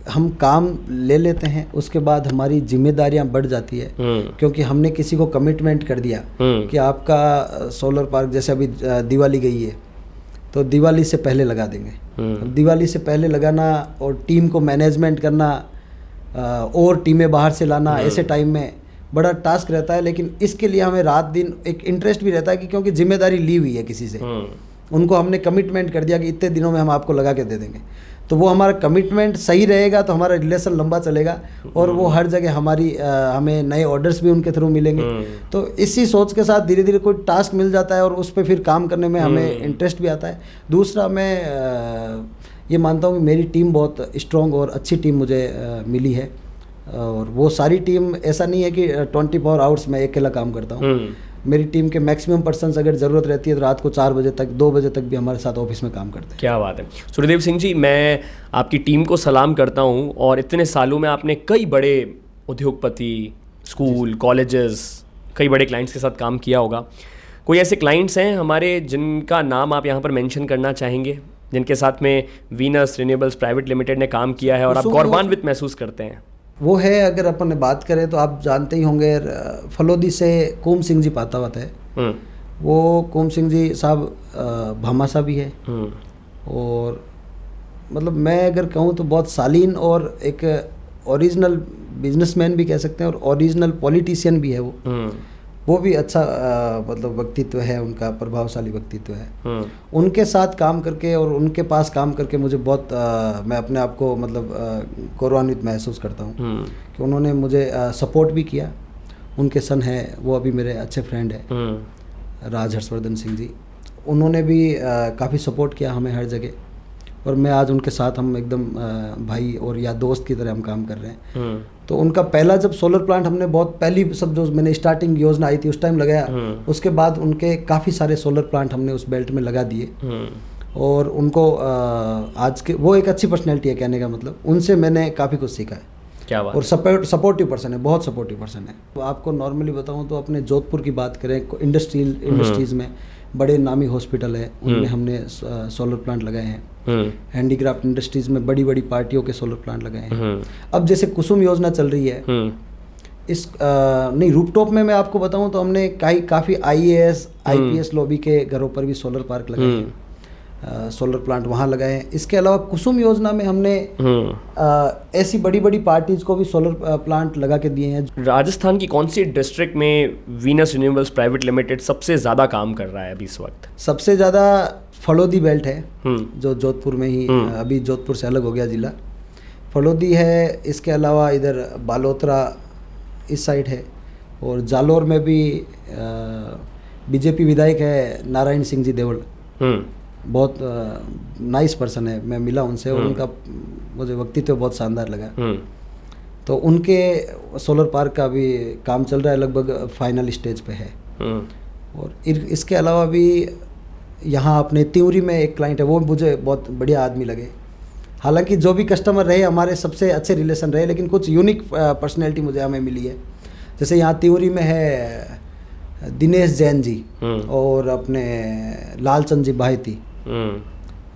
हम काम ले लेते हैं, उसके बाद हमारी जिम्मेदारियां बढ़ जाती है, क्योंकि हमने किसी को कमिटमेंट कर दिया कि आपका सोलर पार्क, जैसे अभी दिवाली गई है तो दिवाली से पहले लगा देंगे। अब दिवाली से पहले लगाना और टीम को मैनेजमेंट करना और टीमें बाहर से लाना, ऐसे टाइम में बड़ा टास्क रहता है। लेकिन इसके लिए हमें रात दिन एक इंटरेस्ट भी रहता है कि क्योंकि जिम्मेदारी ली हुई है किसी से, उनको हमने कमिटमेंट कर दिया कि इतने दिनों में हम आपको लगा के दे देंगे, तो वो हमारा कमिटमेंट सही रहेगा तो हमारा रिलेशन लंबा चलेगा और वो हर जगह हमें नए ऑर्डर्स भी उनके थ्रू मिलेंगे। तो इसी सोच के साथ धीरे धीरे कोई टास्क मिल जाता है और उस पर फिर काम करने में हमें इंटरेस्ट भी आता है। दूसरा, मैं ये मानता हूँ कि मेरी टीम बहुत स्ट्रॉन्ग और अच्छी टीम मुझे मिली है, और वो सारी टीम ऐसा नहीं है कि 24 आवर्स मैं अकेला काम करता हूँ। मेरी टीम के मैक्सिमम पर्सन्स अगर ज़रूरत रहती है तो रात को 4 बजे तक, 2 बजे तक भी हमारे साथ ऑफिस में काम करते हैं। क्या बात है सूर्यदेव सिंह जी, मैं आपकी टीम को सलाम करता हूँ। और इतने सालों में आपने कई बड़े उद्योगपति, स्कूल, कॉलेजेस, कई बड़े क्लाइंट्स के साथ काम किया होगा। कोई ऐसे क्लाइंट्स हैं हमारे जिनका नाम आप यहाँ पर मेंशन करना चाहेंगे, जिनके साथ में वीनस रिन्यूएबल्स प्राइवेट लिमिटेड ने काम किया है और आप गौरवान्वित महसूस करते हैं? वो है, अगर अपन बात करें तो आप जानते ही होंगे, फलोदी से कुम सिंह जी पातावत है। वो कुम सिंह जी साहब भामाशाह भी है, और मतलब मैं अगर कहूँ तो बहुत शालीन और एक ओरिजिनल बिजनेसमैन भी कह सकते हैं और ओरिजिनल पॉलिटिशियन भी है वो भी अच्छा मतलब व्यक्तित्व है उनका, प्रभावशाली व्यक्तित्व है। उनके साथ काम करके और उनके पास काम करके मुझे बहुत मैं अपने आप को मतलब गौरवान्वित महसूस करता हूँ कि उन्होंने मुझे सपोर्ट भी किया। उनके सन है, वो अभी मेरे अच्छे फ्रेंड हैं, राज हर्षवर्धन सिंह जी। उन्होंने भी काफ़ी सपोर्ट किया हमें हर जगह, और मैं आज उनके साथ हम एकदम भाई और या दोस्त की तरह हम काम कर रहे हैं। तो उनका पहला जब सोलर प्लांट हमने बहुत पहली सब जो मैंने स्टार्टिंग योजना आई थी उस टाइम लगाया, उसके बाद उनके काफ़ी सारे सोलर प्लांट हमने उस बेल्ट में लगा दिए। और उनको आज के वो एक अच्छी पर्सनैलिटी है, कहने का मतलब उनसे मैंने काफ़ी कुछ सीखा है। क्या बात। और सपोर्टिव पर्सन है, बहुत सपोर्टिव पर्सन है। तो आपको नॉर्मली बताऊं तो अपने जोधपुर की बात करें, इंडस्ट्रीज़ में बड़े नामी हॉस्पिटल है, उनमें हमने सोलर प्लांट लगाए हैं। हैंडीक्राफ्ट इंडस्ट्रीज़ में बड़ी बड़ी पार्टियों के सोलर प्लांट लगाए हैं। अब जैसे कुसुम योजना चल रही है, इस नहीं रूफटॉप में मैं आपको बताऊं तो हमने काफ़ी IAS IPS लॉबी के घरों पर भी सोलर पार्क लगाए हैं, सोलर प्लांट वहाँ लगाए हैं। इसके अलावा कुसुम योजना में हमने ऐसी बड़ी बड़ी पार्टीज को भी सोलर प्लांट लगा के दिए हैं। राजस्थान की कौन सी डिस्ट्रिक्ट में वीनस रिन्यूएबल्स प्राइवेट लिमिटेड सबसे ज़्यादा काम कर रहा है अभी इस वक्त? सबसे ज़्यादा फलोदी बेल्ट है, जो जोधपुर में ही, अभी जोधपुर से अलग हो गया जिला, फलोदी है। इसके अलावा इधर बालोतरा इस साइड है, और जालोर में भी BJP विधायक है नारायण सिंह जी देवल, बहुत नाइस पर्सन है, मैं मिला उनसे और उनका मुझे व्यक्तित्व बहुत शानदार लगा। तो उनके सोलर पार्क का भी काम चल रहा है, लगभग फाइनल स्टेज पे है। और इसके अलावा भी यहाँ अपने त्यूरी में एक क्लाइंट है, वो मुझे बहुत बढ़िया आदमी लगे। हालांकि जो भी कस्टमर रहे हमारे सबसे अच्छे रिलेशन रहे, लेकिन कुछ यूनिक पर्सनैलिटी मुझे हमें मिली है। जैसे यहाँ त्यूरी में है दिनेश जैन जी और अपने लालचंद जी बाहिती,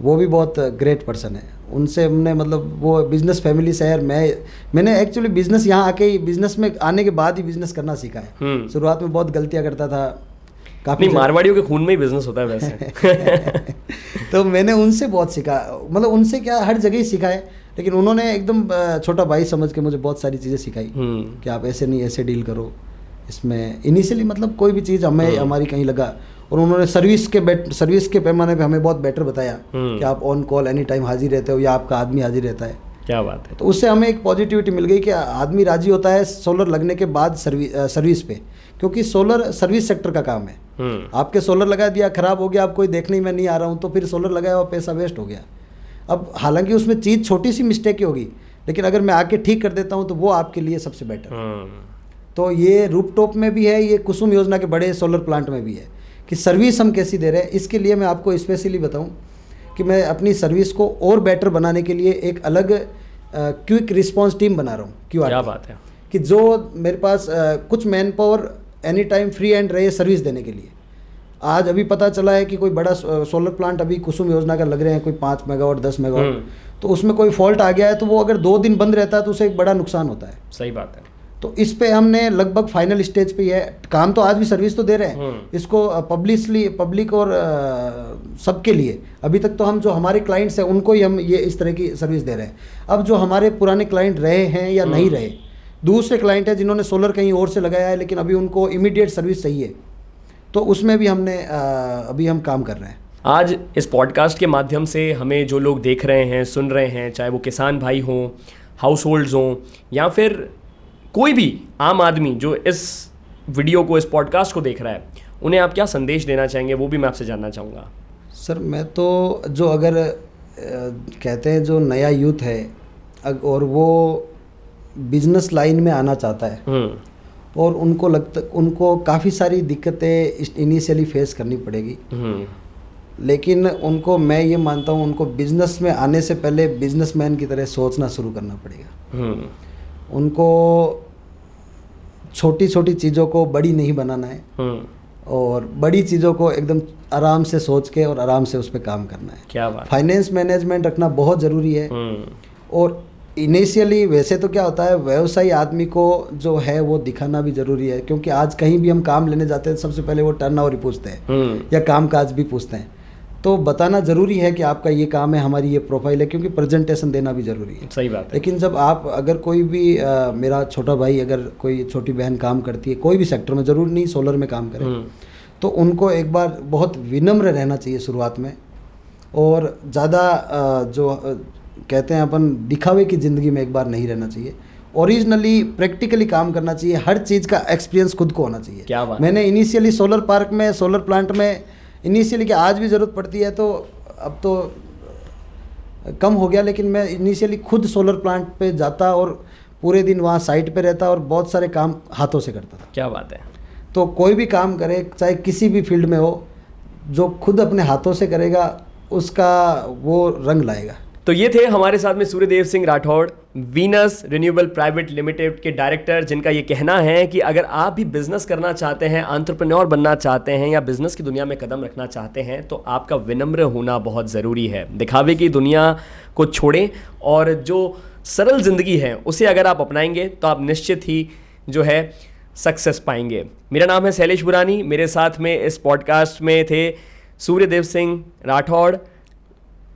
वो भी बहुत ग्रेट पर्सन है। उनसे हमने मतलब वो बिजनेस फैमिली से है। मैंने एक्चुअली बिजनेस यहाँ आके ही, बिजनेस में आने के बाद ही बिजनेस करना सीखा है। शुरुआत में बहुत गलतियाँ करता था, काफ़ी मारवाड़ियों के खून में ही बिजनेस होता है वैसे। तो मैंने उनसे बहुत सीखा, मतलब उनसे क्या हर जगह ही सीखा है, लेकिन उन्होंने एकदम छोटा भाई समझ के मुझे बहुत सारी चीज़ें सिखाई कि आप ऐसे नहीं ऐसे डील करो इसमें। इनिशियली मतलब कोई भी चीज़ हमें हमारी कहीं लगा, और उन्होंने सर्विस के पैमाने पे हमें बहुत बेटर बताया कि आप ऑन कॉल एनी टाइम हाजिर रहते हो या आपका आदमी हाजिर रहता है। क्या बात है। तो उससे हमें एक पॉजिटिविटी मिल गई कि आदमी राजी होता है सोलर लगने के बाद सर्विस पे, क्योंकि सोलर सर्विस सेक्टर का काम है। आपके सोलर लगा दिया, खराब हो गया, आप कोई देखने में नहीं आ रहा हूँ, तो फिर सोलर लगाया हुआ पैसा वेस्ट हो गया। अब हालांकि उसमें चीज़ छोटी सी मिस्टेक ही होगी, लेकिन अगर मैं आके ठीक कर देता हूँ तो वो आपके लिए सबसे बेटर। तो ये रूफटॉप में भी है, ये कुसुम योजना के बड़े सोलर प्लांट में भी है कि सर्विस हम कैसी दे रहे हैं। इसके लिए मैं आपको स्पेशली बताऊं कि मैं अपनी सर्विस को और बेटर बनाने के लिए एक अलग क्विक रिस्पांस टीम बना रहा हूँ। क्या बात है। कि जो मेरे पास कुछ man power any time free and रहे सर्विस देने के लिए। आज अभी पता चला है कि कोई बड़ा सोलर प्लांट अभी कुसुम योजना का लग रहे हैं, कोई 5 मेगावाट 10 मेगावाट, तो उसमें कोई फॉल्ट आ गया है तो वो अगर 2 दिन बंद रहता है तो उसे एक बड़ा नुकसान होता है। सही बात है। तो इस पे हमने लगभग फाइनल स्टेज पे है काम, तो आज भी सर्विस तो दे रहे हैं इसको पब्लिक और सबके लिए। अभी तक तो हम जो हमारे क्लाइंट्स हैं उनको ही हम ये इस तरह की सर्विस दे रहे हैं। अब जो हमारे पुराने क्लाइंट रहे हैं या नहीं रहे, दूसरे क्लाइंट हैं जिन्होंने सोलर कहीं और से लगाया है लेकिन अभी उनको इमीडिएट सर्विस चाहिए, तो उसमें भी हमने अभी हम काम कर रहे हैं। आज इस पॉडकास्ट के माध्यम से हमें जो लोग देख रहे हैं, सुन रहे हैं, चाहे वो किसान भाई हों, हाउस होल्ड्स हों, या फिर कोई भी आम आदमी जो इस वीडियो को, इस पॉडकास्ट को देख रहा है, उन्हें आप क्या संदेश देना चाहेंगे, वो भी मैं आपसे जानना चाहूँगा। सर मैं तो जो अगर कहते हैं जो नया यूथ है और वो बिजनेस लाइन में आना चाहता है और उनको काफ़ी सारी दिक्कतें इनिशियली फेस करनी पड़ेगी, लेकिन उनको मैं ये मानता हूँ उनको बिजनेस में आने से पहले बिजनेसमैन की तरह सोचना शुरू करना पड़ेगा। उनको छोटी छोटी चीज़ों को बड़ी नहीं बनाना है और बड़ी चीज़ों को एकदम आराम से सोच के और आराम से उस पर काम करना है। क्या बात। फाइनेंस मैनेजमेंट रखना बहुत ज़रूरी है। और इनिशियली वैसे तो क्या होता है, व्यवसायी आदमी को जो है वो दिखाना भी ज़रूरी है, क्योंकि आज कहीं भी हम काम लेने जाते हैं सबसे पहले वो टर्नओवर ही पूछते हैं या काम काज भी पूछते हैं। तो बताना ज़रूरी है कि आपका ये काम है, हमारी ये प्रोफाइल है, क्योंकि प्रेजेंटेशन देना भी ज़रूरी है। सही बात है। लेकिन जब आप अगर कोई भी मेरा छोटा भाई अगर कोई छोटी बहन काम करती है कोई भी सेक्टर में, ज़रूरी नहीं सोलर में काम करे, तो उनको एक बार बहुत विनम्र रहना चाहिए शुरुआत में, और ज़्यादा जो कहते हैं अपन दिखावे की ज़िंदगी में एक बार नहीं रहना चाहिए। ओरिजिनली प्रैक्टिकली काम करना चाहिए, हर चीज़ का एक्सपीरियंस खुद को होना चाहिए। क्या बात। मैंने इनिशियली सोलर पार्क में, सोलर प्लांट में इनिशियली, कि आज भी ज़रूरत पड़ती है, तो अब तो कम हो गया, लेकिन मैं इनिशियली खुद सोलर प्लांट पे जाता और पूरे दिन वहाँ साइट पे रहता और बहुत सारे काम हाथों से करता था। क्या बात है। तो कोई भी काम करे, चाहे किसी भी फील्ड में हो, जो खुद अपने हाथों से करेगा उसका वो रंग लाएगा। तो ये थे हमारे साथ में Suryadev Singh Rathore, Venus renewable private limited के डायरेक्टर, जिनका ये कहना है कि अगर आप भी बिजनेस करना चाहते हैं, एंटरप्रेन्योर बनना चाहते हैं या बिजनेस की दुनिया में कदम रखना चाहते हैं, तो आपका विनम्र होना बहुत ज़रूरी है। दिखावे की दुनिया को छोड़ें और जो सरल ज़िंदगी है उसे अगर आप अपनाएंगे तो आप निश्चित ही जो है सक्सेस पाएंगे। मेरा नाम है शैलेश बुरानी, मेरे साथ में इस पॉडकास्ट में थे Suryadev Singh Rathore,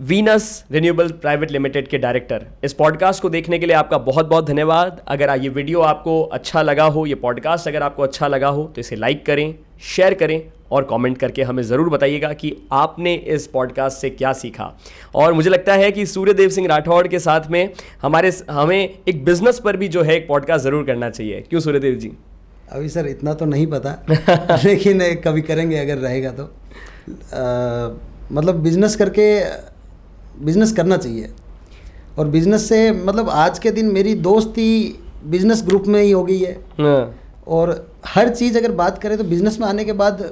Venus renewable private limited के डायरेक्टर। इस पॉडकास्ट को देखने के लिए आपका बहुत बहुत धन्यवाद। अगर ये वीडियो आपको अच्छा लगा हो, ये पॉडकास्ट अगर आपको अच्छा लगा हो, तो इसे लाइक करें, शेयर करें और कमेंट करके हमें ज़रूर बताइएगा कि आपने इस पॉडकास्ट से क्या सीखा। और मुझे लगता है कि सूर्यदेव सिंह राठौड़ के साथ में हमें एक बिजनेस पर भी जो है एक पॉडकास्ट ज़रूर करना चाहिए। क्यों सूर्यदेव जी? अभी सर इतना तो नहीं पता लेकिन कभी करेंगे अगर रहेगा तो। मतलब बिजनेस करना चाहिए, और बिजनेस से मतलब आज के दिन मेरी दोस्ती बिजनेस ग्रुप में ही हो गई है। और हर चीज़ अगर बात करें तो बिजनेस में आने के बाद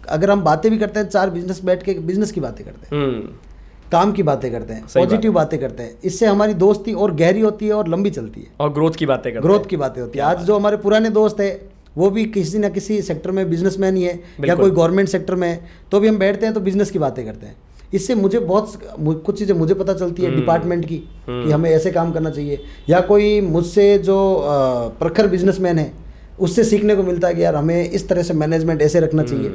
अगर हम बातें भी करते हैं, 4 बिजनेस बैठ के बिजनेस की बातें करते हैं, काम की बातें करते हैं, पॉजिटिव बातें करते हैं, इससे हमारी दोस्ती और गहरी होती है और लंबी चलती है, और ग्रोथ की बातें होती है। आज जो हमारे पुराने दोस्त है वो भी किसी ना किसी सेक्टर में बिजनेसमैन ही है, या कोई गवर्नमेंट सेक्टर में है, तो भी हम बैठते हैं तो बिजनेस की बातें करते हैं। इससे मुझे कुछ चीज़ें मुझे पता चलती है डिपार्टमेंट की, कि हमें ऐसे काम करना चाहिए, या कोई मुझसे जो प्रखर बिजनेसमैन है उससे सीखने को मिलता है कि यार हमें इस तरह से मैनेजमेंट ऐसे रखना चाहिए।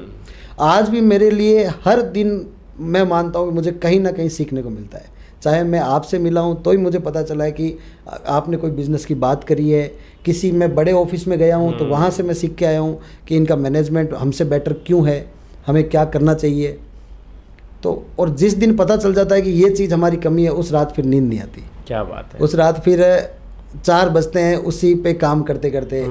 आज भी मेरे लिए हर दिन मैं मानता हूँ कि मुझे कहीं ना कहीं सीखने को मिलता है। चाहे मैं आपसे मिला हूँ तो ही मुझे पता चला है कि आपने कोई बिज़नेस की बात करी है, किसी मैं बड़े ऑफिस में गया हूँ तो वहाँ से मैं सीख के आया हूँ कि इनका मैनेजमेंट हमसे बेटर क्यों है, हमें क्या करना चाहिए। तो और जिस दिन पता चल जाता है कि ये चीज़ हमारी कमी है, उस रात फिर नींद नहीं आती। क्या बात है। उस रात फिर 4 बजते हैं उसी पे काम करते करते।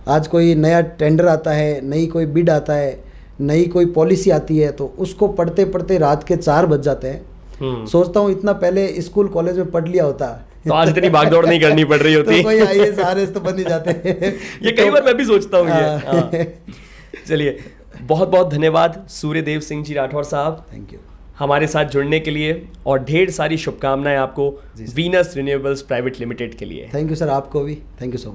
आज कोई नया टेंडर आता है, नई कोई बिड आता है, नई कोई पॉलिसी आती है, तो उसको पढ़ते पढ़ते रात के 4 बज जाते हैं। सोचता हूँ इतना पहले स्कूल कॉलेज में पढ़ लिया होता तो आज इतनी भागदौड़ नहीं करनी पड़ रही होती। तो कोई IAS RS तो बन ही जाते हैं। ये कई बार मैं भी सोचता हूँ ये। चलिए, बहुत बहुत धन्यवाद सूर्यदेव सिंह जी राठौड़ साहब, थैंक यू हमारे साथ जुड़ने के लिए, और ढेर सारी शुभकामनाएं आपको वीनस रिन्यूएबल्स प्राइवेट लिमिटेड के लिए। थैंक यू सर, आपको भी थैंक यू सो मच।